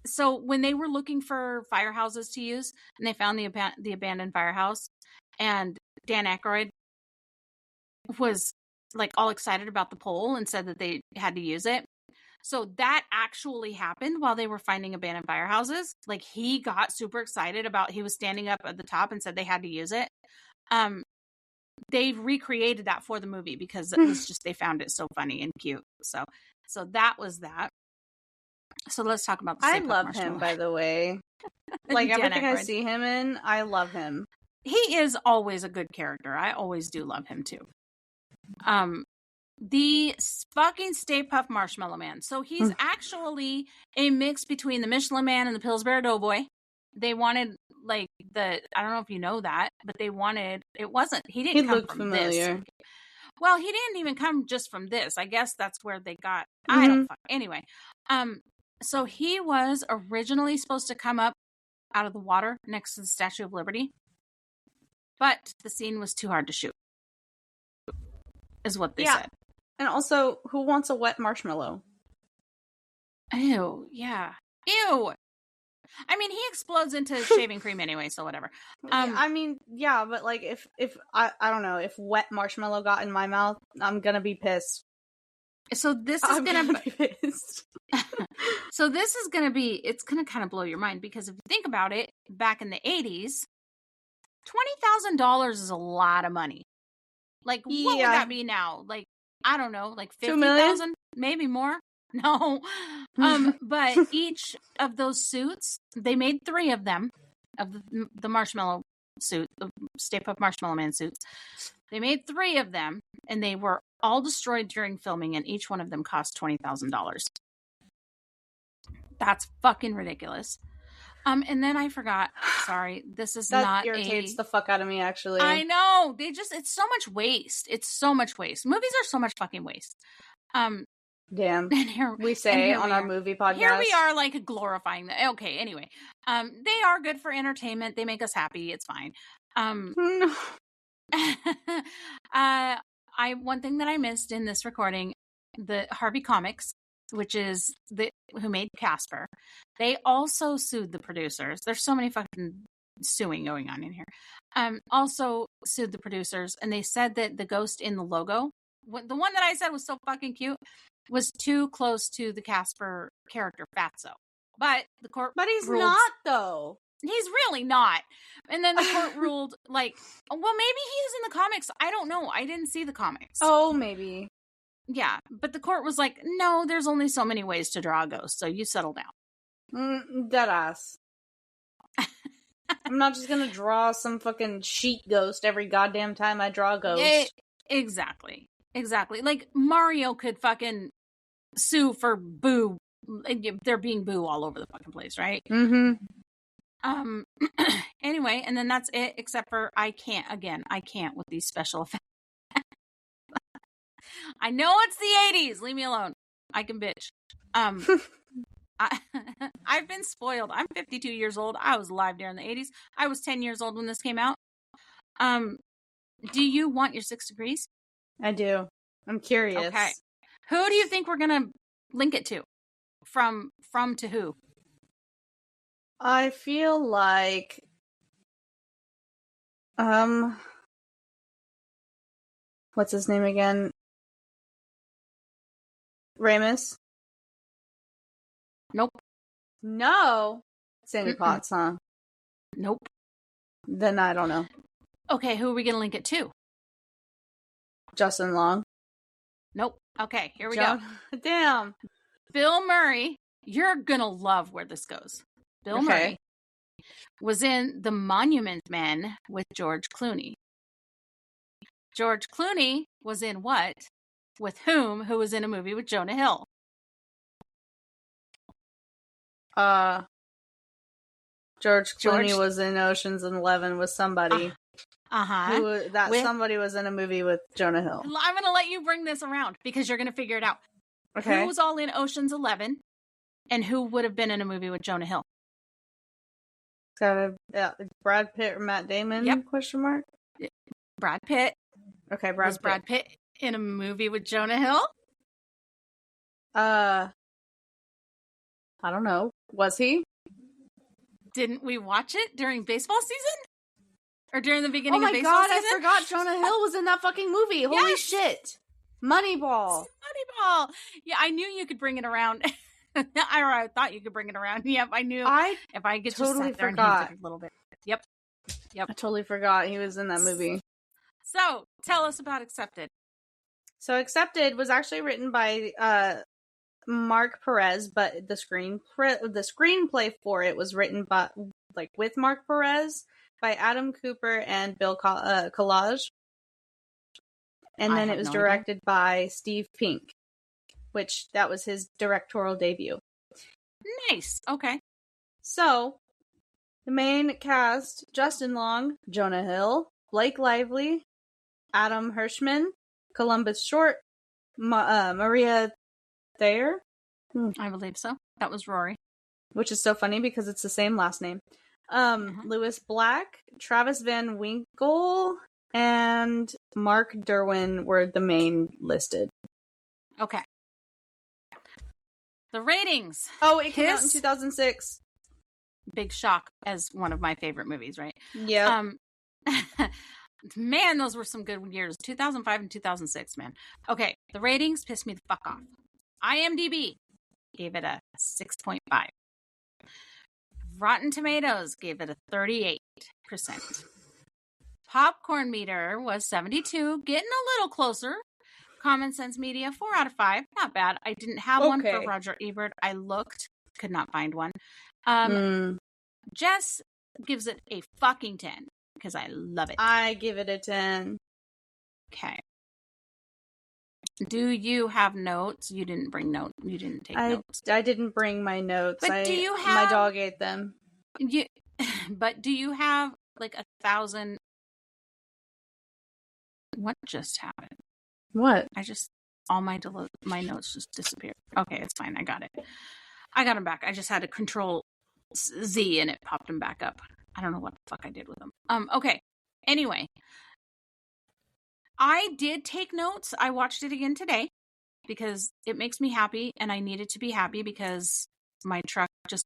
So when they were looking for firehouses to use and they found the abandoned firehouse, and Dan Aykroyd was like all excited about the pole and said that they had to use it. So that actually happened while they were finding abandoned firehouses. Like, he got super excited he was standing up at the top and said they had to use it. They recreated that for the movie because it was just, they found it so funny and cute. So that was that. So let's talk about the I love him, by the way. Like, everything I see him in, I love him. He is always a good character. I always do love him too. The fucking Stay Puft Marshmallow Man. So he's actually a mix between the Michelin Man and the Pillsbury Doughboy. They wanted like I don't know if you know that, but he didn't come looked from familiar. this. Well, he didn't even come just from this. I guess that's where they got. Mm-hmm. I don't. Anyway, so he was originally supposed to come up out of the water next to the Statue of Liberty, but the scene was too hard to shoot. Is what they said. And also, who wants a wet marshmallow? Ew. Yeah. Ew. I mean, he explodes into shaving cream anyway, so whatever. I mean, yeah, but like, if I don't know, if wet marshmallow got in my mouth, I'm gonna be pissed. So this is gonna be pissed. So this is gonna be. It's gonna kind of blow your mind because if you think about it, back in the 80s, $20,000 is a lot of money. Like, what would that be now? Like, I don't know, like 50,000, maybe more. No. But each of those suits, they made 3 of them, of the marshmallow suit, the Stay Puft Marshmallow Man suits. They made 3 of them, and they were all destroyed during filming, and each one of them cost $20,000. That's fucking ridiculous. And then I forgot. Sorry, this is that not irritates the fuck out of me. Actually, I know it's so much waste. It's so much waste. Movies are so much fucking waste. Damn. And here we say on our movie podcast. Here we are, like, glorifying them. Okay, anyway. They are good for entertainment. They make us happy. It's fine. One thing that I missed in this recording, the Harvey Comics, which is who made Casper, they also sued the producers. There's so many fucking suing going on in here. Also sued the producers, and they said that the ghost in the logo, the one that I said was so fucking cute, was too close to the Casper character Fatso. But the court he's ruled, not, though. He's really not. And then the court ruled, like, well, maybe he is in the comics. I don't know. I didn't see the comics. Oh, maybe. Yeah, but the court was like, no, there's only so many ways to draw a ghost, so you settle down. Deadass. I'm not just gonna draw some fucking sheet ghost every goddamn time I draw a ghost. Exactly. Like, Mario could fucking sue for boo. There being boo all over the fucking place, right? Mm-hmm. Anyway, and then that's it, except for I can't with these special effects. I know it's the 80s. Leave me alone. I can bitch. I've been spoiled. I'm 52 years old. I was alive during the 80s. I was 10 years old when this came out. Do you want your 6 degrees? I do. I'm curious. Okay. Who do you think we're going to link it to? From to who? I feel like what's his name again? Ramus? Nope. No. Sandy Potts, huh? Nope. Then I don't know. Okay, who are we going to link it to? Justin Long. Nope. Okay, here we go. Damn. Bill Murray. You're going to love where this goes. Bill Murray was in The Monument Men with George Clooney. George Clooney was in what? With whom? Who was in a movie with Jonah Hill? George Clooney was in Ocean's 11 with somebody. Somebody was in a movie with Jonah Hill. I'm going to let you bring this around because you're going to figure it out. Okay. Who was all in Ocean's 11 and who would have been in a movie with Jonah Hill? Brad Pitt or Matt Damon? Yep. Question mark? Brad Pitt. Okay, Brad Pitt in a movie with Jonah Hill? I don't know. Was he? Didn't we watch it during baseball season? Or during the beginning of baseball season? Oh my god, I forgot Jonah Hill was in that fucking movie. Holy shit. Moneyball. Yeah, I knew you could bring it around. I thought you could bring it around. Yep, I knew. If I could totally just sat there forgot. and a little bit. Yep. I totally forgot he was in that movie. So, tell us about Accepted. So, Accepted was actually written by Mark Perez, but the screenplay for it was written by with Mark Perez by Adam Cooper and Bill Collage. And then it was directed by Steve Pink, which that was his directorial debut. Nice. Okay. So, the main cast, Justin Long, Jonah Hill, Blake Lively, Adam Hirschman, Columbus Short, Maria Thayer. I believe so. That was Rory. Which is so funny because it's the same last name. Lewis Black, Travis Van Winkle, and Mark Derwin were the main listed. Okay. The ratings. Oh, it came out in 2006. Big shock as one of my favorite movies, right? Yeah. Man, those were some good years. 2005 and 2006, man. Okay, the ratings pissed me the fuck off. IMDb gave it a 6.5. Rotten Tomatoes gave it a 38%. Popcorn meter was 72, getting a little closer. Common Sense Media, 4 out of 5. Not bad. I didn't have one for Roger Ebert. I looked, could not find one. Jess gives it a fucking 10 because I love it. I give it a 10. Okay. Do you have notes? You didn't bring notes. You didn't take notes. I didn't bring my notes. But do you have... My dog ate them. But do you have like 1,000... What just happened? What? All my notes just disappeared. Okay, it's fine. I got it. I got them back. I just had to control Z and it popped them back up. I don't know what the fuck I did with them. Okay. Anyway, I did take notes. I watched it again today because it makes me happy and I needed to be happy because my truck just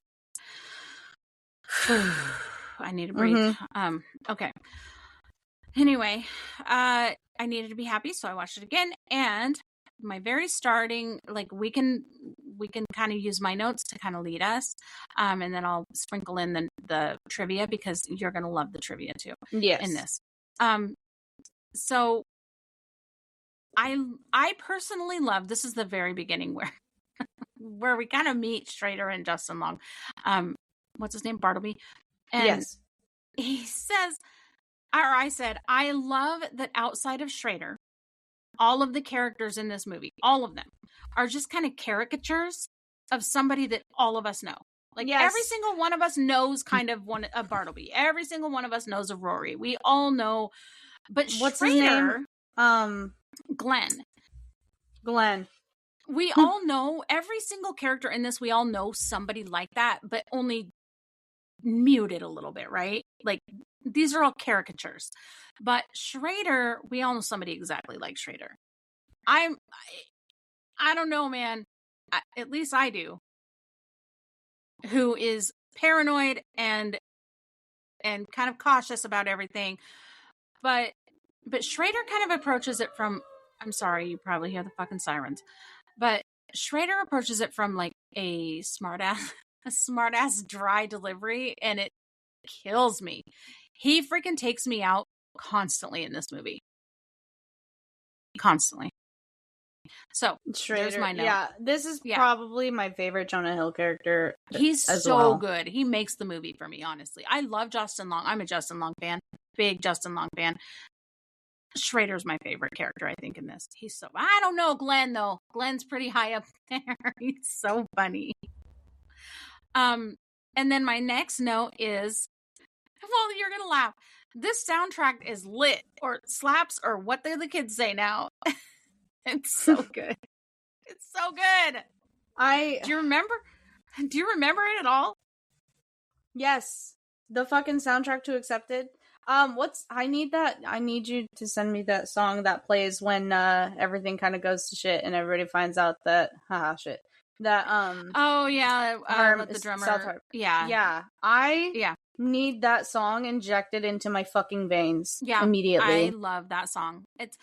I need to breathe. Okay. Anyway, I needed to be happy, so I watched it again. And my very starting, like we can kind of use my notes to kind of lead us, and then I'll sprinkle in the trivia because you're gonna love the trivia too. Yes. In this, so I personally love. This is the very beginning where we kind of meet Schrader and Justin Long. What's his name? Bartleby. And yes. He says. Or I said, I love that outside of Schrader, all of the characters in this movie, all of them, are just kind of caricatures of somebody that all of us know. Like every single one of us knows kind of one of Bartleby. Every single one of us knows of Rory. We all know. But what's Schrader, his name? Glenn. We all know every single character in this. We all know somebody like that, but only muted a little bit, right? Like these are all caricatures. But Schrader, we all know somebody exactly like Schrader. I don't know, man. At least I do. Who is paranoid and kind of cautious about everything. But Schrader kind of approaches it from, I'm sorry, you probably hear the fucking sirens. But Schrader approaches it from like a smart ass dry delivery, and it kills me. He freaking takes me out constantly in this movie. Constantly. So, Schrader, there's my note. Yeah, this is probably my favorite Jonah Hill character. He's so good. He makes the movie for me, honestly. I love Justin Long. I'm a Justin Long fan. Big Justin Long fan. Schrader's my favorite character, I think, in this. He's so... I don't know Glenn, though. Glenn's pretty high up there. He's so funny. And then my next note is... Well, you're going to laugh. This soundtrack is lit, or slaps, or what do the kids say now? It's so good. It's so good. Do you remember it at all? Yes. The fucking soundtrack to Accepted. I need you to send me that song that plays when everything kind of goes to shit and everybody finds out that shit. That oh yeah, the drummer. South Harp. Yeah. I need that song injected into my fucking veins immediately. I love that song. It's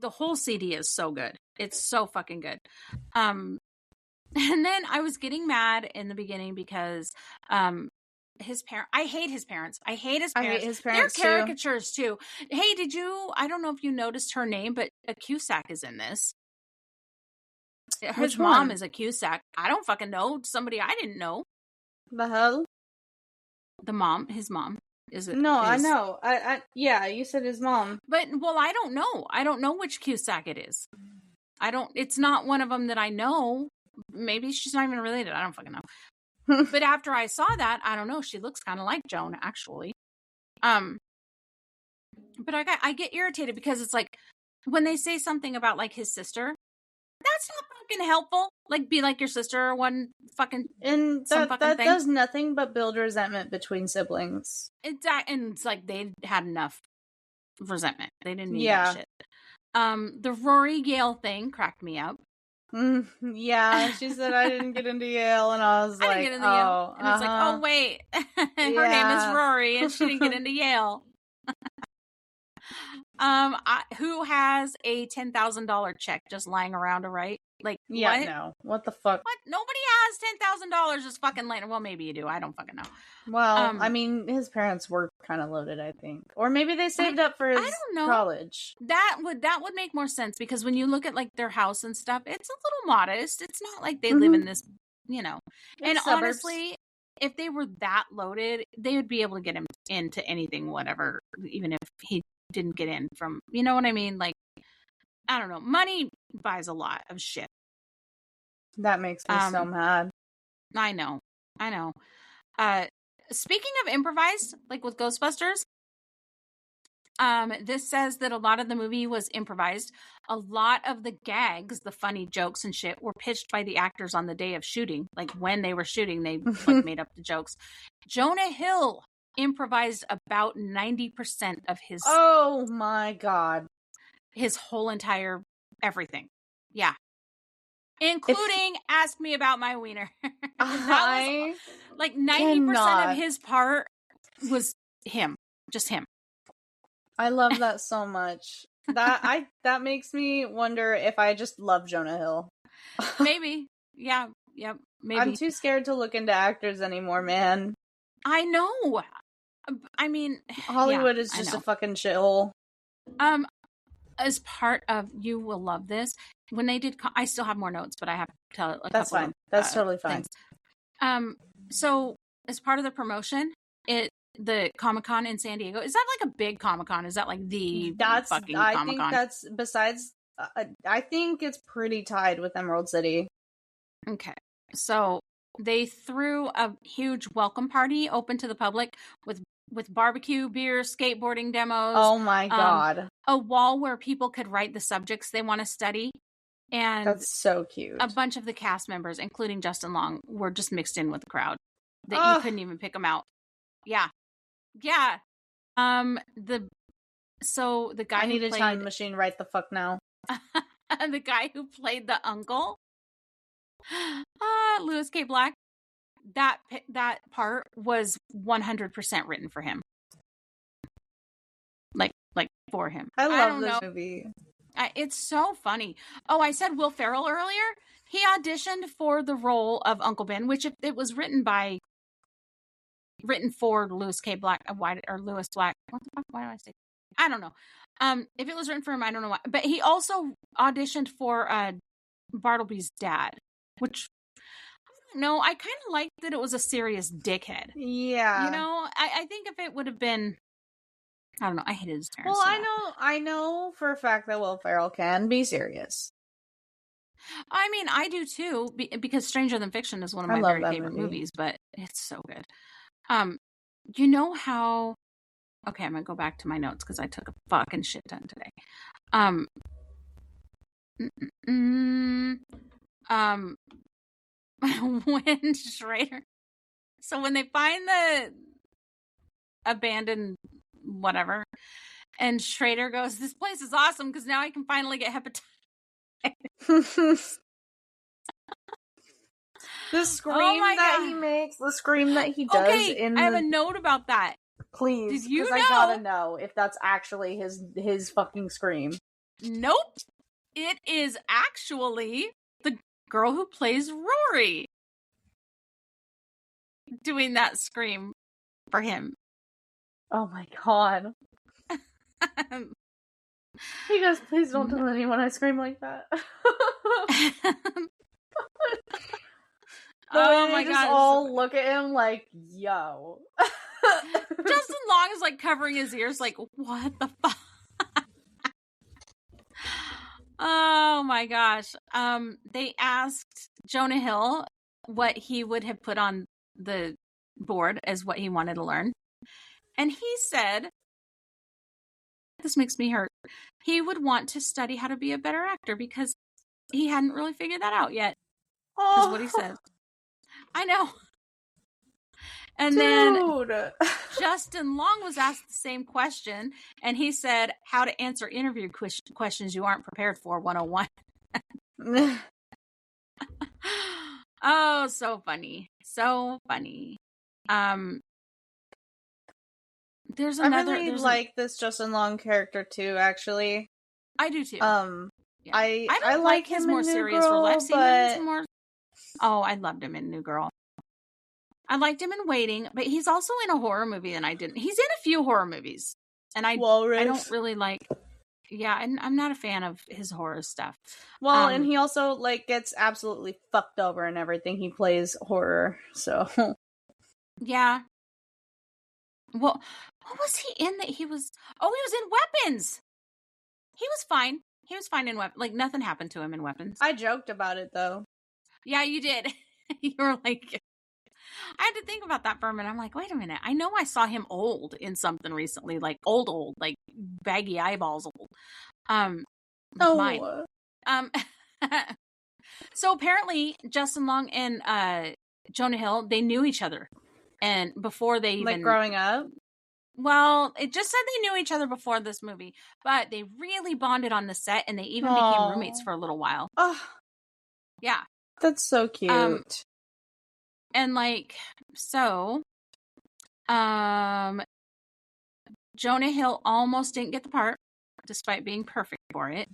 the whole CD is so good. It's so fucking good. And then I was getting mad in the beginning because his parent. I hate his parents. I hate his parents. They're caricatures too. Hey, I don't know if you noticed her name, but a Cusack is in this. His mom is a Cusack. I don't fucking know. Somebody I didn't know. The hell? His mom is it? No, I know. Yeah, you said his mom. But I don't know. I don't know which Cusack it is. It's not one of them that I know. Maybe she's not even related. I don't fucking know. But after I saw that, I don't know. She looks kind of like Joan, actually. But I get irritated because it's like when they say something about like his sister, that's not fucking helpful. Like, be like your sister or one fucking And some that fucking thing. does nothing but build resentment between siblings. And it's like they had enough resentment. They didn't need that shit. The Rory Gale thing cracked me up. Yeah, she said I didn't get into Yale, and I was like, didn't get into Yale. And it's like, oh wait, her name is Rory, and she didn't get into Yale. Who has a $10,000 check just lying around to write? Like, yeah, what? no, what the fuck? What? Nobody has $10,000 just fucking laying. Well, maybe you do. I don't fucking know. Well, I mean, his parents were kind of loaded, I think, or maybe they saved up for his college. That would make more sense, because when you look at like their house and stuff, it's a little modest. It's not like they live in this, you know. And honestly, if they were that loaded, they would be able to get him into anything, whatever, even if he didn't get in from, you know what I mean? Like, I don't know. Money buys a lot of shit. That makes me so mad. I know. Speaking of improvised, like with Ghostbusters, this says that a lot of the movie was improvised. A lot of the gags, the funny jokes and shit, were pitched by the actors on the day of shooting. Like when they were shooting, they like made up the jokes. Jonah Hill improvised about 90% of his. Oh my God. His whole entire everything. Yeah. Including ask me about my wiener. Like 90% of his part was him. Just him. I love that so much. That makes me wonder if I just love Jonah Hill. Maybe. Yeah. Yep. Maybe. I'm too scared to look into actors anymore, man. I know. I mean, Hollywood is just a fucking shithole. As part of, you will love this, when they did, I still have more notes, but I have to tell a That's couple fine. of, That's totally fine. Things. So as part of the promotion, the Comic-Con in San Diego, is that like a big Comic-Con? Is that like the fucking Comic-Con? I think that's, besides, I think it's pretty tied with Emerald City. Okay. So they threw a huge welcome party open to the public with barbecue, beer, skateboarding demos. Oh my God. A wall where people could write the subjects they want to study. And that's so cute. A bunch of the cast members, including Justin Long, were just mixed in with the crowd. That you couldn't even pick them out. Yeah. Yeah. The guy I need a time machine right the fuck now. The guy who played the uncle, Louis K. Black, that part was 100% written for him. Like for him. I love this movie. It's so funny. Oh, I said Will Ferrell earlier. He auditioned for the role of Uncle Ben, which if it was written for Louis K. Black, or Louis Black. What the fuck? Why do I say? I don't know. If it was written for him, I don't know why. But he also auditioned for Bartleby's dad, which I don't know. I kind of liked that it was a serious dickhead. Yeah. You know, I think if it would have been, I don't know. I hated his parents. Well, I know for a fact that Will Ferrell can be serious. I mean, I do too, because Stranger Than Fiction is one of my very favorite movies, but it's so good. You know how? Okay, I'm gonna go back to my notes because I took a fucking shit ton today. When Schrader, so when they find the abandoned whatever, and Schrader goes, "This place is awesome because now I can finally get hepatitis." The scream that he makes, the scream that he does. Okay, I have a note about that. Please, because I gotta know if that's actually his fucking scream. Nope. It is actually the girl who plays Rory doing that scream for him. Oh my God. He goes, please don't tell anyone I scream like that. Oh my God. All look at him like, yo. Justin Long is like covering his ears like, what the fuck? Oh my gosh. They asked Jonah Hill what he would have put on the board as what he wanted to learn. And he said this makes me hurt. He would want to study how to be a better actor because he hadn't really figured that out yet. Is what he says. I know. And then Justin Long was asked the same question, and he said, how to answer interview questions you aren't prepared for, 101. Oh, so funny. So funny. There's another. I really like this Justin Long character too, actually. I do too. Yeah. I don't like his him more in New serious Girl, roles. I've seen but... him in some more. Oh, I loved him in New Girl. I liked him in Waiting, but he's also in a horror movie, and I didn't. He's in a few horror movies, and I don't really like. Yeah, and I'm not a fan of his horror stuff. Well, and he also like gets absolutely fucked over in everything he plays horror. So yeah. Well, what was he in that he was? Oh, he was in Weapons. He was fine. He was fine in Weapons. Like nothing happened to him in Weapons. I joked about it though. Yeah, you did. You were like, I had to think about that for a minute. I'm like, wait a minute. I know I saw him old in something recently, like old, like baggy eyeballs old. Mine. So apparently Justin Long and Jonah Hill, they knew each other, and before they even like growing up. Well, it just said they knew each other before this movie, but they really bonded on the set, and they even became roommates for a little while. Oh, yeah, that's so cute. And like so, Jonah Hill almost didn't get the part, despite being perfect for it.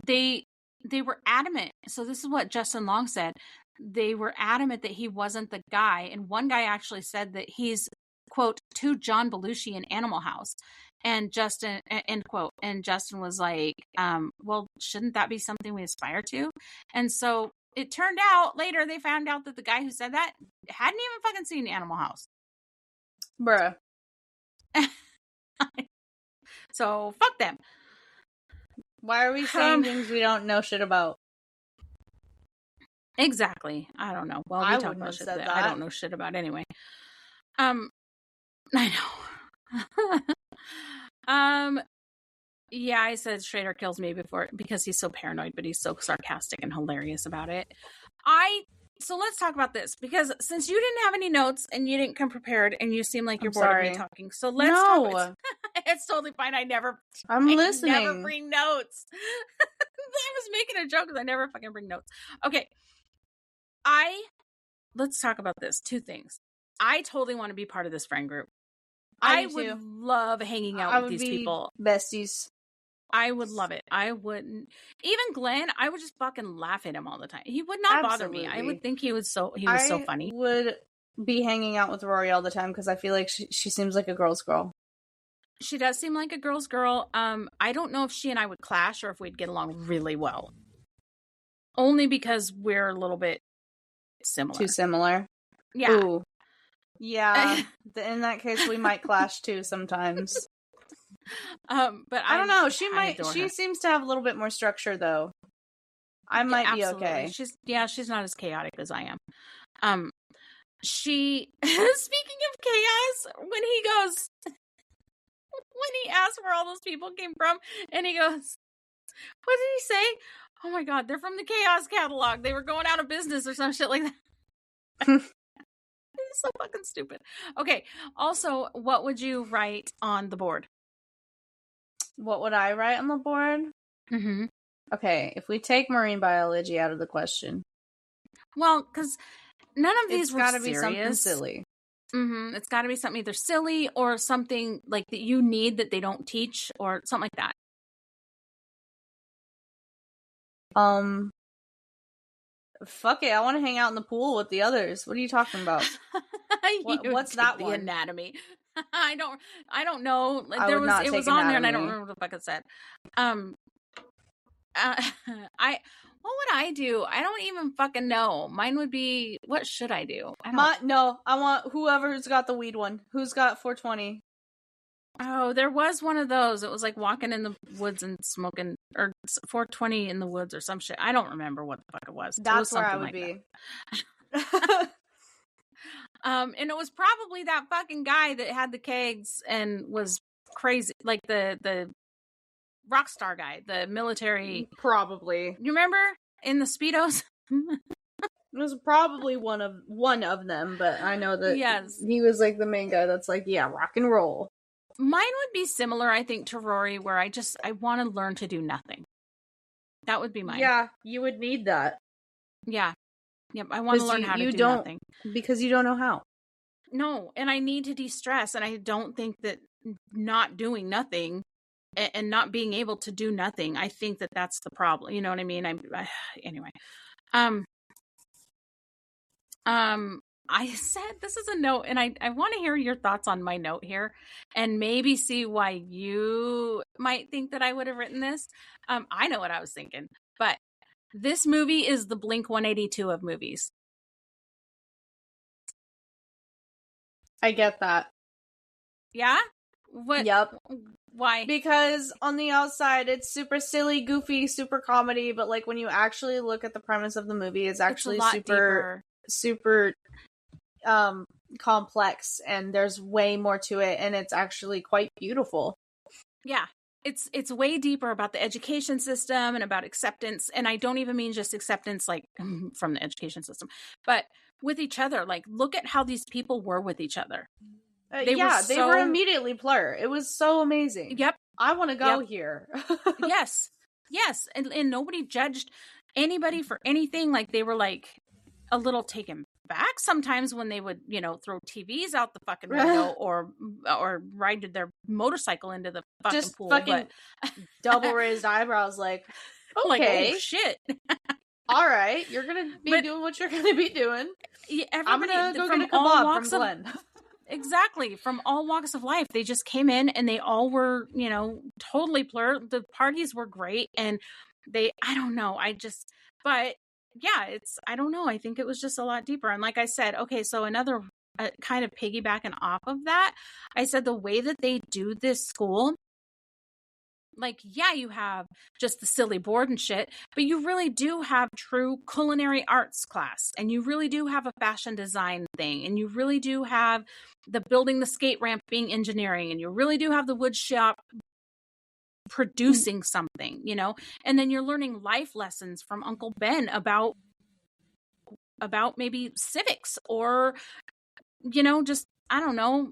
They were adamant. So this is what Justin Long said. They were adamant that he wasn't the guy, and one guy actually said that he's, quote, to John Belushi in Animal House, and Justin, end quote, and Justin was like, well, shouldn't that be something we aspire to? And so it turned out later they found out that the guy who said that hadn't even fucking seen Animal House. Bruh. So fuck them. Why are we saying things we don't know shit about? Exactly. I don't know. Well, we talk about shit that I don't know shit about anyway. I know. Yeah, I said Schrader kills me before because he's so paranoid, but he's so sarcastic and hilarious about it. So let's talk about this, because since you didn't have any notes and you didn't come prepared and you seem like you're bored of me talking, so let's talk. It's totally fine. I listening. Never bring notes. I was making a joke because I never fucking bring notes. Okay. Let's talk about this. Two things. I totally want to be part of this friend group. I would love hanging out with these people. Besties. I would love it. I wouldn't. Even Glenn, I would just fucking laugh at him all the time. He would not bother me. I would think he was so funny. I would be hanging out with Rory all the time because I feel like she seems like a girl's girl. She does seem like a girl's girl. I don't know if she and I would clash or if we'd get along really well. Only because we're a little bit similar. Too similar? Yeah. Ooh. Yeah. In that case, we might clash too sometimes. But I don't know. She seems to have a little bit more structure though. I might be okay. She's not as chaotic as I am. She, speaking of chaos, when he asks where all those people came from, and he goes, what did he say? Oh my God, they're from the Chaos catalog. They were going out of business or some shit like that. It's so fucking stupid. Okay. Also, what would you write on the board? What would I write on the board? Mm-hmm. Okay, if we take marine biology out of the question. Well, because none of these were serious. It's got to be something silly. Mm-hmm. It's got to be something either silly or something like that you need that they don't teach or something like that. Fuck it. I want to hang out in the pool with the others. What are you talking about? What's that one? The anatomy. I don't know. It was on anatomy. there, and I don't remember what the fuck it said. What would I do? I don't even fucking know. Mine would be, what should I do? I want whoever's got the weed one. Who's got 420? Oh, there was one of those. It was like walking in the woods and smoking, or 420 in the woods or some shit. I don't remember what the fuck it was. That's where I would be. And it was probably that fucking guy that had the kegs and was crazy, like the rock star guy, the military. Probably. You remember in the Speedos? It was probably one of them, but I know that Yes. he was like the main guy that's like, yeah, rock and roll. Mine would be similar, I think, to Rory, where I want to learn to do nothing. That would be mine. Yeah, you would need that. Yeah. Yep. I want to learn how to do nothing. Because you don't know how. No, and I need to de-stress, and I don't think that not doing nothing and not being able to do nothing, I think that that's the problem. You know what I mean? Anyway. I said, this is a note, and I want to hear your thoughts on my note here and maybe see why you might think that I would have written this. I know what I was thinking, but this movie is the Blink 182 of movies. I get that. Yeah? What? Yep. Why? Because on the outside, it's super silly, goofy, super comedy, but like when you actually look at the premise of the movie, it's actually super complex, and there's way more to it, and it's actually quite beautiful. Yeah. It's way deeper about the education system and about acceptance, and I don't even mean just acceptance like from the education system, but with each other. Like, look at how these people were with each other. They were immediately plur. It was so amazing. Yep. I want to go here. Yes. And nobody judged anybody for anything. Like, they were like a little taken back sometimes when they would, throw TVs out the fucking window or ride their motorcycle into the fucking just pool. Fucking double raised eyebrows, like, okay, like, oh, shit. All right, you're gonna be doing what you're gonna be doing. I'm gonna go get a kebab from Glenn. Exactly. From all walks of life. They just came in and they all were, totally plur. The parties were great. And I don't know. But yeah, I don't know. I think it was just a lot deeper. And like I said, okay, so another kind of piggybacking off of that, I said the way that they do this school, like, yeah, you have just the silly board and shit, but you really do have true culinary arts class, and you really do have a fashion design thing, and you really do have the building the skate ramp being engineering, and you really do have the wood shop producing something, and then you're learning life lessons from Uncle Ben about maybe civics or, just, I don't know.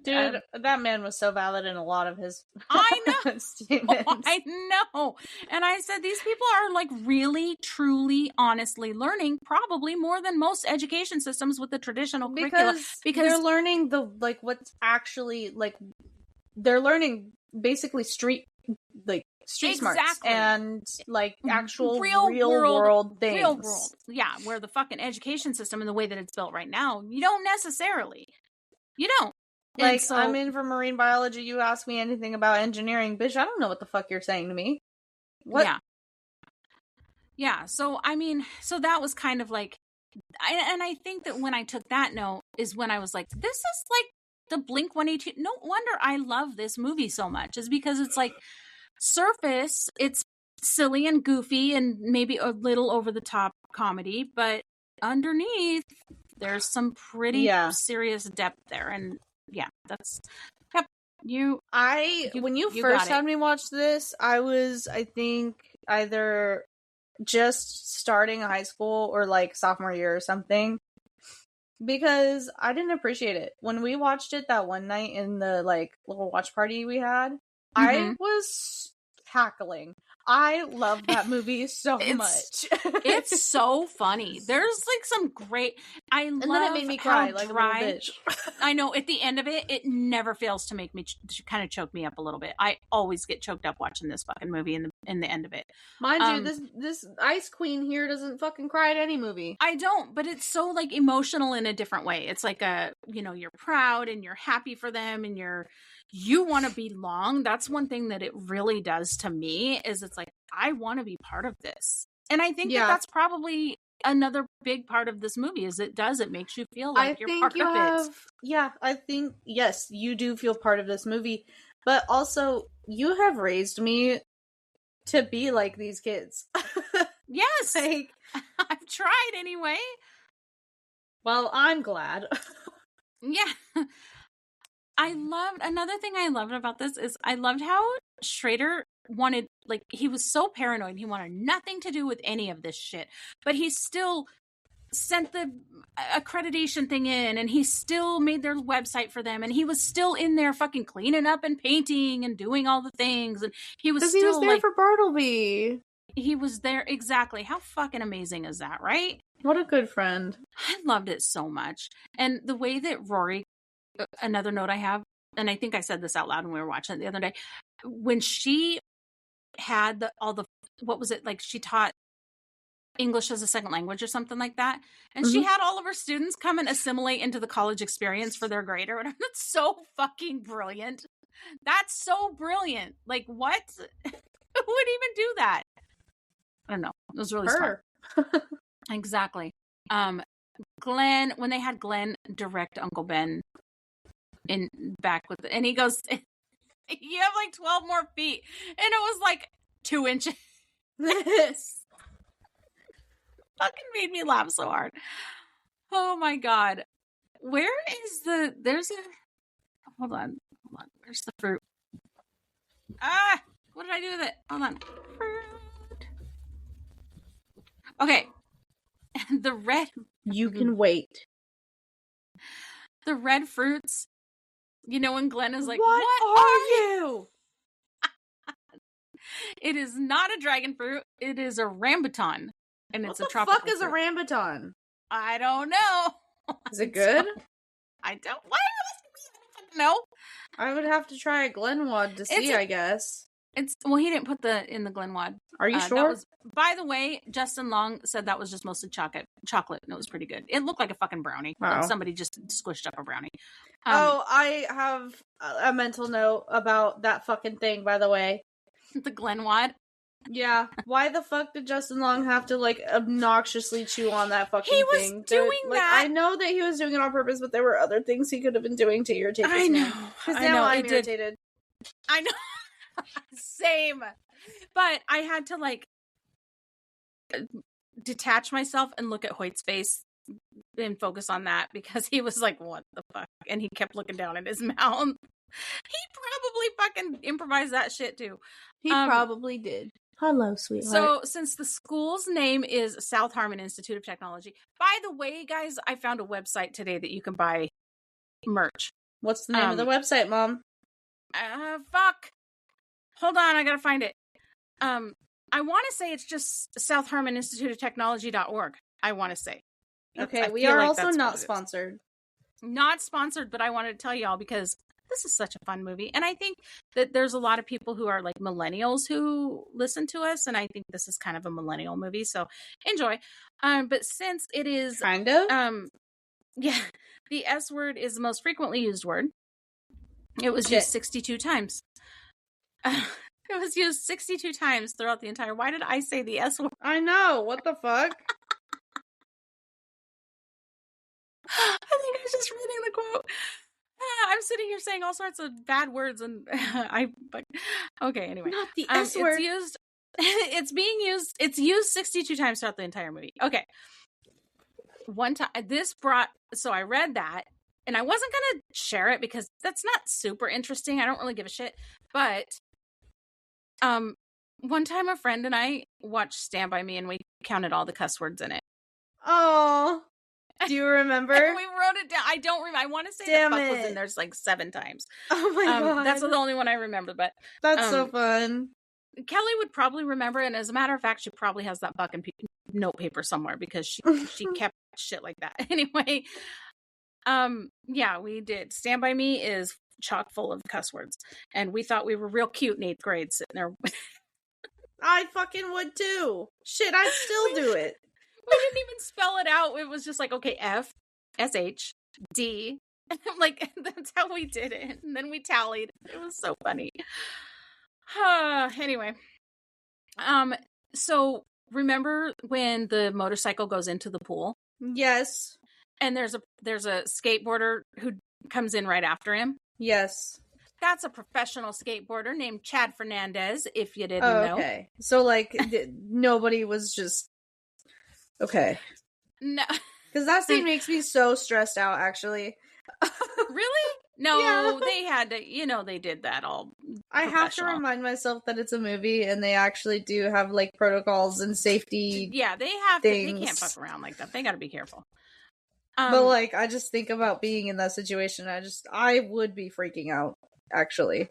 Dude, that man was so valid in a lot of his I know. statements. I know. And I said, these people are like really, truly, honestly learning probably more than most education systems with the traditional curricula. Because they're learning what's actually they're learning basically street smarts and actual real world things. Real world. Yeah. Where the fucking education system and the way that it's built right now, you don't necessarily. You don't. I'm in for marine biology. You ask me anything about engineering, bitch, I don't know what the fuck you're saying to me. What? Yeah. So, so that was kind of like, I think that when I took that note is when I was like, this is like the Blink 182. No wonder I love this movie so much, is because it's like surface, it's silly and goofy and maybe a little over the top comedy, but underneath there's some pretty serious depth there. And when you first had me watch this, I was, I think, either just starting high school or sophomore year or something, because I didn't appreciate it. When we watched it that one night in the little watch party we had, I was cackling. I love that movie so much. It's so funny. There's some great. And then it made me cry like a little bitch. I know. At the end of it, it never fails to make me kind of choke me up a little bit. I always get choked up watching this fucking movie in the end of it. Mind you, this Ice Queen here doesn't fucking cry at any movie. I don't, but it's so emotional in a different way. It's like you're proud and you're happy for them and you want to belong. That's one thing that it really does to me, is it's like, I want to be part of this. And I think that's probably another big part of this movie, is it makes you feel like you're part of it. Yeah, I think, yes, you do feel part of this movie, but also you have raised me to be like these kids. Yes. I've tried anyway. Well, I'm glad. Yeah. Another thing I loved about this is I loved how Schrader wanted, like, he was so paranoid. He wanted nothing to do with any of this shit, but he still sent the accreditation thing in, and he still made their website for them, and he was still in there fucking cleaning up and painting and doing all the things, and he was still, he was there like, for Bartleby. He was there, exactly. How fucking amazing is that, right? What a good friend. I loved it so much. And the way that Rory, another note I have, and I think I said this out loud when we were watching it the other day, when she had what was it, like, she taught English as a second language or something like that, and she had all of her students come and assimilate into the college experience for their grade or whatever. That's so fucking brilliant. That's so brilliant. Like, what? Who would even do that? I don't know. It was really smart. Exactly. Glenn, when they had Glenn direct Uncle Ben in back with and he goes, you have like 12 more feet, and it was like 2 inches. Fucking made me laugh so hard. Oh my god. Where is hold on, where's the fruit? What did I do with it? Hold on. Fruit. Okay. The red, you can wait. The red fruits, you know, when Glenn is like, what are you? It is not a dragon fruit. It is a rambutan. And it's a tropical fuck is a rambutan? I don't know. Is it good? I don't. Why are you asking me? I don't know. I would have to try a Glenwad to see, I guess. Well, he didn't put in the Glenwad. Are you sure? By the way, Justin Long said that was just mostly chocolate, and it was pretty good. It looked like a fucking brownie. Wow. Like somebody just squished up a brownie. I have a mental note about that fucking thing, by the way. The Glenwad? Yeah. Why the fuck did Justin Long have to, like, obnoxiously chew on that fucking thing? He was doing that. I know that he was doing it on purpose, but there were other things he could have been doing to irritate this man. Because now I'm irritated. I know. Same. But I had to, like, detach myself and look at Hoyt's face and focus on that, because he was like, what the fuck? And he kept looking down at his mouth. He probably fucking improvised that shit too. He probably did. Hello, sweetheart. So, since the school's name is South Harmon Institute of Technology, by the way, guys, I found a website today that you can buy merch. What's the name of the website, Mom? Fuck. Hold on, I gotta find it. I want to say it's just South Harmon Institute of Technology.org. I want to say. Okay, we are also not sponsored. Not sponsored, but I wanted to tell y'all because this is such a fun movie. And I think that there's a lot of people who are like millennials who listen to us. And I think this is kind of a millennial movie. So enjoy. But since it is kind of, yeah, the S word is the most frequently used word. It was used 62 times. It was used 62 times throughout the entire. Why did I say the S word? I know. What the fuck? I think I was just reading the quote. I'm sitting here saying all sorts of bad words, and okay. Anyway, not the S word. It's used. It's being used. It's used 62 times throughout the entire movie. Okay. One time, so I read that, and I wasn't gonna share it because that's not super interesting. I don't really give a shit. But, one time a friend and I watched Stand By Me, and we counted all the cuss words in it. Oh. Do you remember? We wrote it down. I don't remember. I want to say the fuck was in there like 7 times. Oh my god. That's the only one I remember, but that's so fun. Kelly would probably remember, and as a matter of fact, she probably has that fucking note paper somewhere because she kept shit like that. Anyway, yeah, we did. Stand By Me is chock full of cuss words, and we thought we were real cute in 8th grade sitting there. I fucking would too. Shit, I'd still do it. We didn't even spell it out. It was just like, okay, F, S-H, D. And I'm like, that's how we did it. And then we tallied. It was so funny. Anyway. So remember when the motorcycle goes into the pool? Yes. And there's a skateboarder who comes in right after him? Yes. That's a professional skateboarder named Chad Fernandez, if you didn't know. Okay. So, like, nobody was just... Okay. No. Because that scene makes me so stressed out, actually. Really? No, they had to, they did that all I have to remind myself that it's a movie and they actually do have like protocols and safety. Yeah, they have things. to. They can't fuck around like that. They got to be careful. But like, I just think about being in that situation. I would be freaking out. Actually,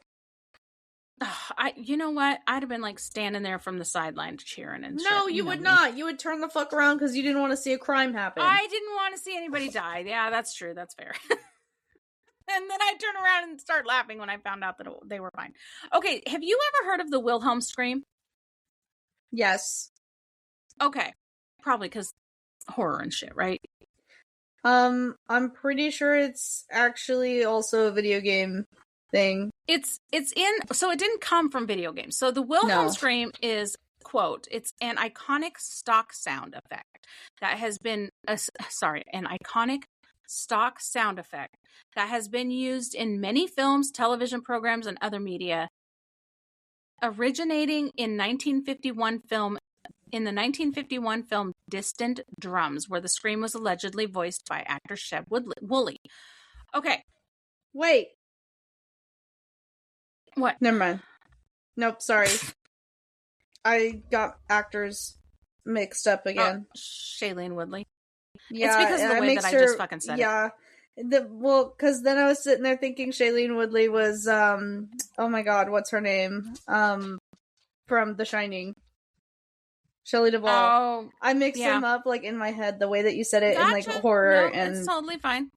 you know what? I'd have been like standing there from the sideline cheering and shit. No, you would not. You would turn the fuck around because you didn't want to see a crime happen. I didn't want to see anybody die. Yeah, that's true. That's fair. And then I'd turn around and start laughing when I found out that they were fine. Okay, have you ever heard of the Wilhelm scream? Yes. Okay, probably because horror and shit, right? I'm pretty sure it's actually also a video game thing. It's in, so it didn't come from video games. So the Wilhelm scream is, quote, it's an iconic stock sound effect that has been, an iconic stock sound effect that has been used in many films, television programs, and other media, originating in the 1951 film Distant Drums, where the scream was allegedly voiced by actor Sheb Woolley. Okay. Wait. What? Never mind. Nope, sorry. I got actors mixed up again. Shailene Woodley. Yeah, it's because of the way that I just fucking said it. Yeah. Because then I was sitting there thinking Shailene Woodley was, oh my god, what's her name? From The Shining. Shelley Duvall. Oh, I mixed them up like in my head the way that you said it in like horror and it's totally fine.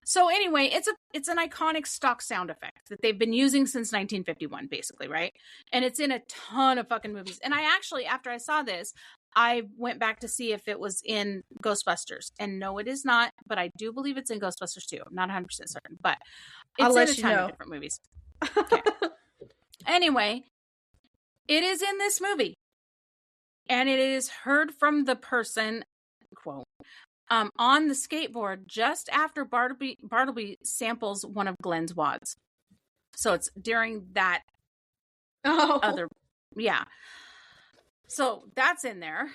So anyway, it's an iconic stock sound effect that they've been using since 1951, basically, right? And it's in a ton of fucking movies. And I actually, after I saw this, I went back to see if it was in Ghostbusters. And no, it is not, but I do believe it's in Ghostbusters too. I'm not 100% certain, but it's in a ton of different movies. Okay. Anyway, it is in this movie. And it is heard from the person, quote, on the skateboard just after Bartleby samples one of Glenn's wads. So it's during that other, yeah. So that's in there.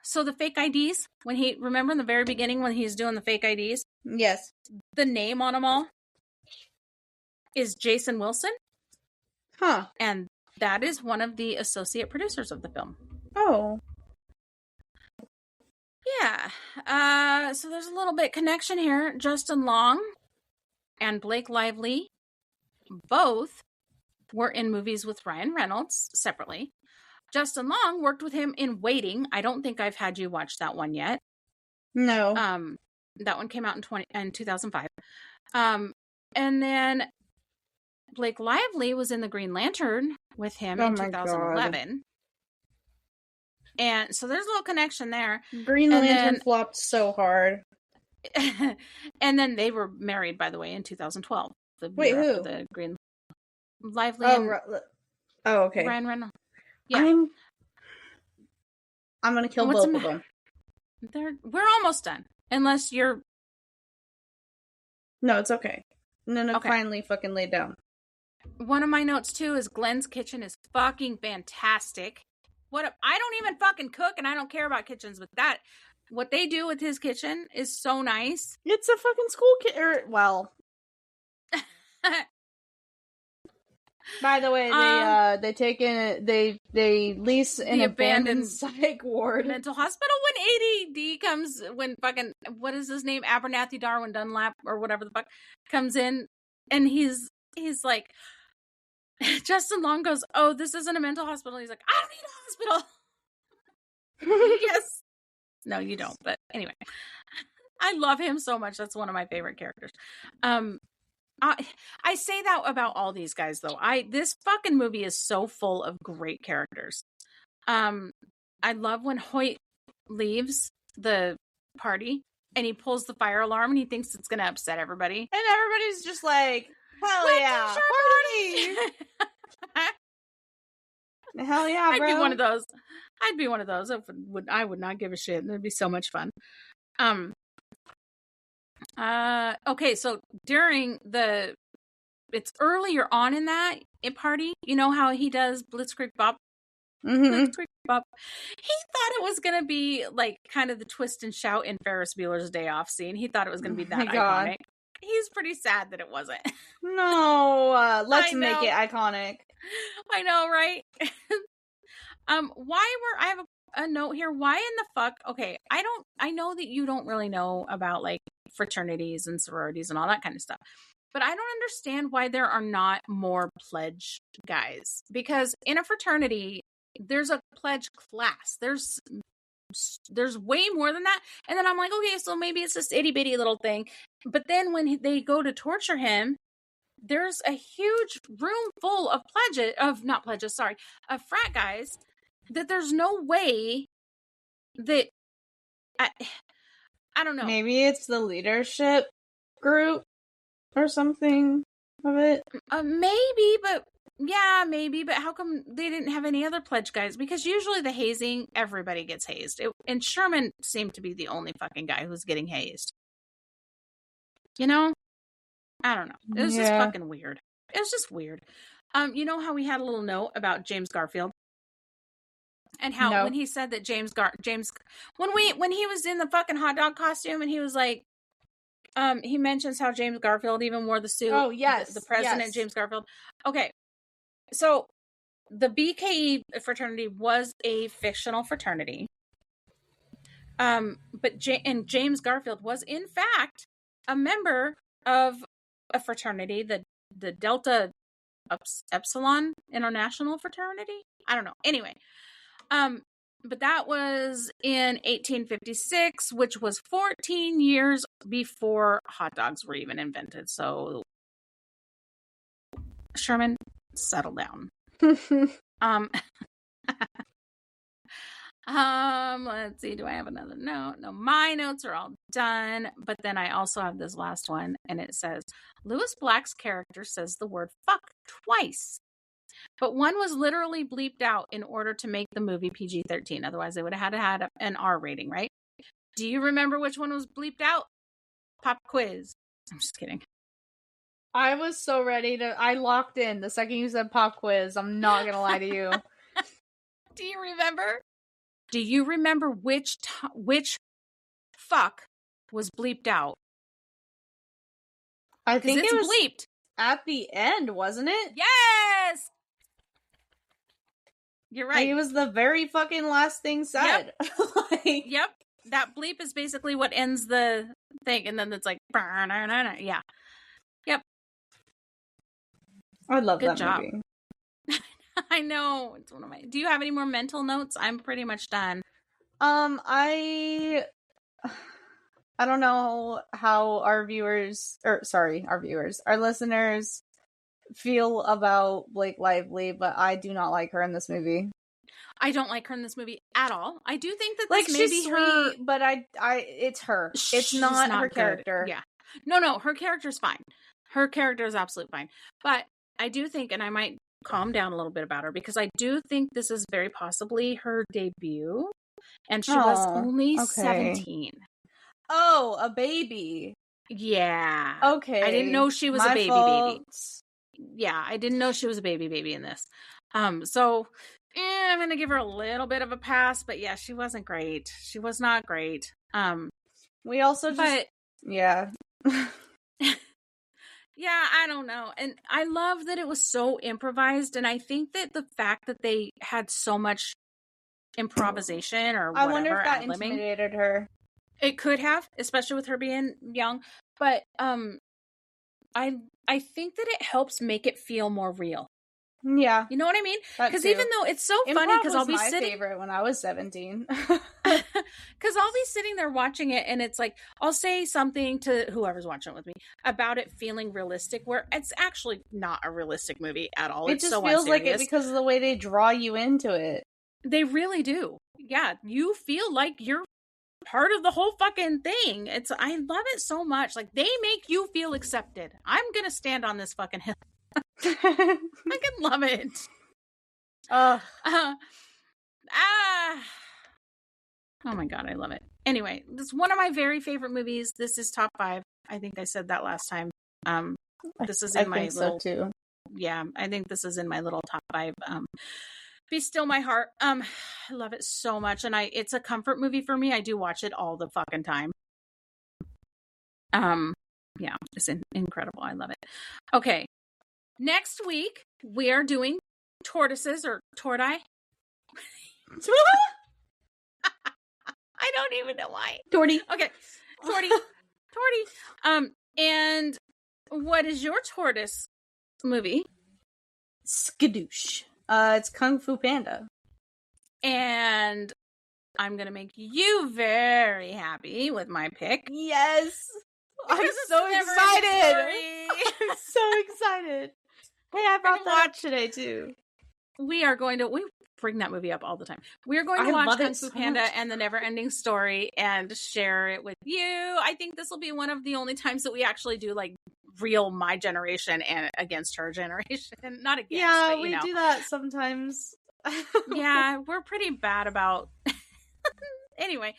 So the fake IDs, remember in the very beginning when he's doing the fake IDs? Yes. The name on them all is Jason Wilson. Huh. And that is one of the associate producers of the film. Oh. Yeah. So there's a little bit connection here. Justin Long and Blake Lively both were in movies with Ryan Reynolds separately. Justin Long worked with him in Waiting. I don't think I've had you watch that one yet. No. That one came out in 2005. And then Blake Lively was in The Green Lantern with him in 2011. God. And so there's a little connection there. Green Lantern flopped so hard. And then they were married, by the way, in 2012. Wait, who? The Green Lively. Okay. Ryan Reynolds. Yeah. I'm gonna kill both of them. We're almost done. Unless you're... No, it's okay. No, finally fucking laid down. One of my notes, too, is Glenn's kitchen is fucking fantastic. I don't even fucking cook, and I don't care about kitchens, but what they do with his kitchen is so nice. It's a fucking school kitchen. Well... By the way, they lease an abandoned psych ward mental hospital when what is his name, Abernathy Darwin Dunlap or whatever the fuck comes in, and he's like, Justin Long goes, "Oh, this isn't a mental hospital." He's like, "I don't need a hospital." Yes, no, you don't. But anyway, I love him so much. That's one of my favorite characters. I say that about all these guys, though. This fucking movie is so full of great characters. I love when Hoyt leaves the party and he pulls the fire alarm and he thinks it's going to upset everybody. And everybody's just like, hell yeah, party! Hell yeah, bro. I'd be one of those. I would not give a shit. It'd be so much fun. Okay, so during it's earlier on in that party, you know how he does Blitzkrieg Bop? Mm-hmm. Blitzkrieg Bop. He thought it was going to be like kind of the twist and shout in Ferris Bueller's Day Off scene. He thought it was going to be that iconic. He's pretty sad that it wasn't. No, let's I make know. it iconic. I know, right? I have a note here. Why in the fuck? Okay, I know that you don't really know about like fraternities and sororities and all that kind of stuff. But I don't understand why there are not more pledge guys. Because in a fraternity, there's a pledge class. There's way more than that. And then I'm like, okay, so maybe it's this itty bitty little thing. But then when they go to torture him, there's a huge room full of of frat guys that there's no way that I don't know. Maybe it's the leadership group or something of it. Maybe, but how come they didn't have any other pledge guys? Because usually the hazing, everybody gets hazed. And Sherman seemed to be the only fucking guy who's getting hazed. You know? I don't know. It was just fucking weird. It was just weird. You know how we had a little note about James Garfield? And how when he said that when he was in the fucking hot dog costume and he was like, he mentions how James Garfield even wore the suit. Oh, yes. The president, James Garfield. Okay. So the BKE fraternity was a fictional fraternity. But James Garfield was in fact a member of a fraternity, the Delta Epsilon International Fraternity. I don't know. Anyway, but that was in 1856, which was 14 years before hot dogs were even invented. So, Sherman, settle down. Let's see. Do I have another note? No, my notes are all done. But then I also have this last one, and it says Lewis Black's character says the word fuck twice. But one was literally bleeped out in order to make the movie PG-13. Otherwise, they would have had to have an R rating, right? Do you remember which one was bleeped out? Pop quiz. I'm just kidding. I was so ready to... I locked in the second you said pop quiz. I'm not going to lie to you. Do you remember? Do you remember which fuck was bleeped out? I think it was bleeped. At the end, wasn't it? Yes! You're right. Like, it was the very fucking last thing said. Yep. Yep. That bleep is basically what ends the thing. And then it's like, yeah. Yep. I love Good that job. movie. I know. It's one of my... Do you have any more mental notes? I'm pretty much done. I don't know how our listeners feel about Blake Lively, but I do not like her in this movie. I don't like her in this movie at all. I do think that like, this may she's be her... sweet, but it's her. It's not her character. Yeah. No, her character's fine. Her character is absolutely fine. But I do think, and I might calm down a little bit about her, because I do think this is very possibly her debut. And she was only 17. Oh, a baby. Yeah. Okay. I didn't know she was My a baby fault. baby. Yeah, I didn't know she was a baby in this. So I'm gonna give her a little bit of a pass, but yeah, she wasn't great. She was not great. We also yeah. Yeah, I don't know. And I love that it was so improvised, and I think that the fact that they had so much improvisation or whatever, I wonder if that intimidated her. It could have, especially with her being young. But I think that it helps make it feel more real. Yeah. You know what I mean? Because even though it's so funny, because I'll be my favorite when I was 17. Because I'll be sitting there watching it, and it's like, I'll say something to whoever's watching it with me about it feeling realistic, where it's actually not a realistic movie at all. It just feels like it because of the way they draw you into it. They really do. Yeah, you feel like you're part of the whole fucking thing. I love it so much. Like, they make you feel accepted. I'm gonna stand on this fucking hill. I can love it. Oh my god, I love it. Anyway, this is one of my very favorite movies. This is top 5. I think I said that last time. This is in my little... so too. Yeah, I think this is in my little top 5. Be Still My Heart. I love it so much, and it's a comfort movie for me. I do watch it all the fucking time. Yeah, it's incredible. I love it. Okay. Next week, we are doing tortoises or tortoise. I don't even know why. Torty. Okay. Torty. And what is your tortoise movie? Skadoosh. It's Kung Fu Panda. And I'm going to make you very happy with my pick. Yes. Because I'm it's so never excited. ending story. I'm so excited. Hey, I brought that up today too. We bring that movie up all the time. We're going to watch Kung Fu Panda and the Never Ending Story and share it with you. I think this will be one of the only times that we actually do like real my generation and against her generation. Not against, yeah, but, we do that sometimes. Yeah, we're pretty bad about. Anyway,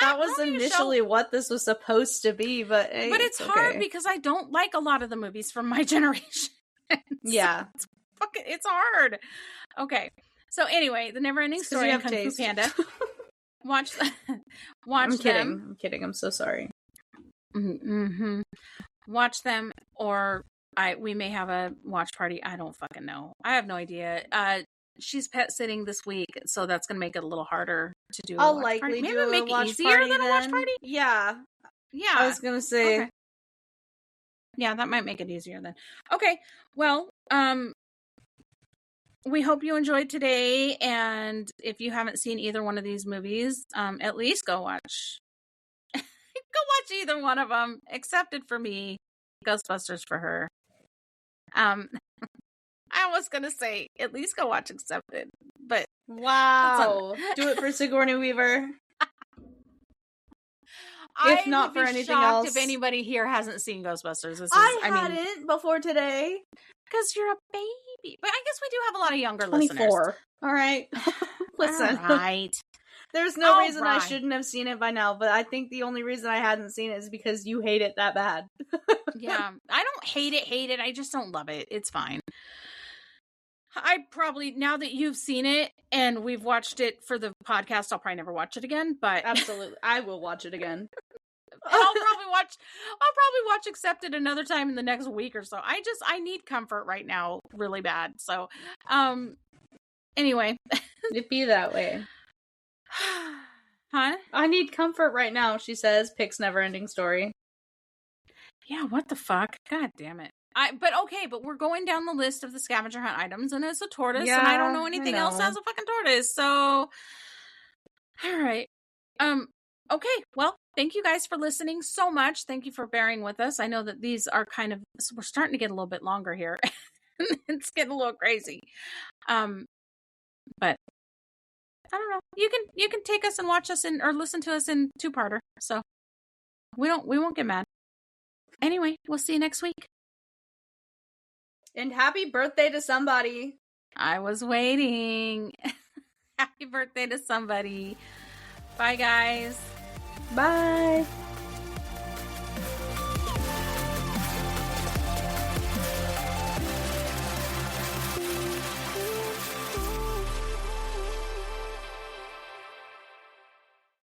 that was initially what this was supposed to be, but it's hard because I don't like a lot of the movies from my generation. Yeah, it's hard. Okay, so anyway, the Never Ending Story and Kung Fu Panda. Watch I'm them. I'm kidding. I'm so sorry. Mm-hmm. Watch them, or we may have a watch party. I don't fucking know. I have no idea. She's pet sitting this week, so that's going to make it a little harder to do. I'll likely do a make watch it easier party than a watch party. Yeah. I was going to say. Okay. Yeah, that might make it easier then. Okay. Well, we hope you enjoyed today, and if you haven't seen either one of these movies, at least go watch. Go watch either one of them. Accepted for me, Ghostbusters for her. I was gonna say at least go watch Accepted, but wow, do it for Sigourney Weaver. If not for anything else, if anybody here hasn't seen Ghostbusters, I hadn't before today because you're a baby. But I guess we do have a lot of younger 24. listeners. All right, listen. All right. There's no reason I shouldn't have seen it by now, but I think the only reason I hadn't seen it is because you hate it that bad. Yeah, I don't hate it. I just don't love it. It's fine. I probably, now that you've seen it and we've watched it for the podcast, I'll probably never watch it again, but absolutely, I will watch it again. I'll probably watch Accepted another time in the next week or so. I need comfort right now really bad. So, anyway. It'd be that way. Huh? I need comfort right now, she says, picks Never Ending Story. Yeah, what the fuck? God damn it. But we're going down the list of the scavenger hunt items, and it's a tortoise, and I don't know anything else as a fucking tortoise, so all right. Okay, well, thank you guys for listening so much. Thank you for bearing with us. I know that these are we're starting to get a little bit longer here. It's getting a little crazy. But I don't know. You can take us and watch us or listen to us in two-parter. So we won't get mad. Anyway, we'll see you next week. And happy birthday to somebody. I was waiting. Happy birthday to somebody. Bye, guys. Bye.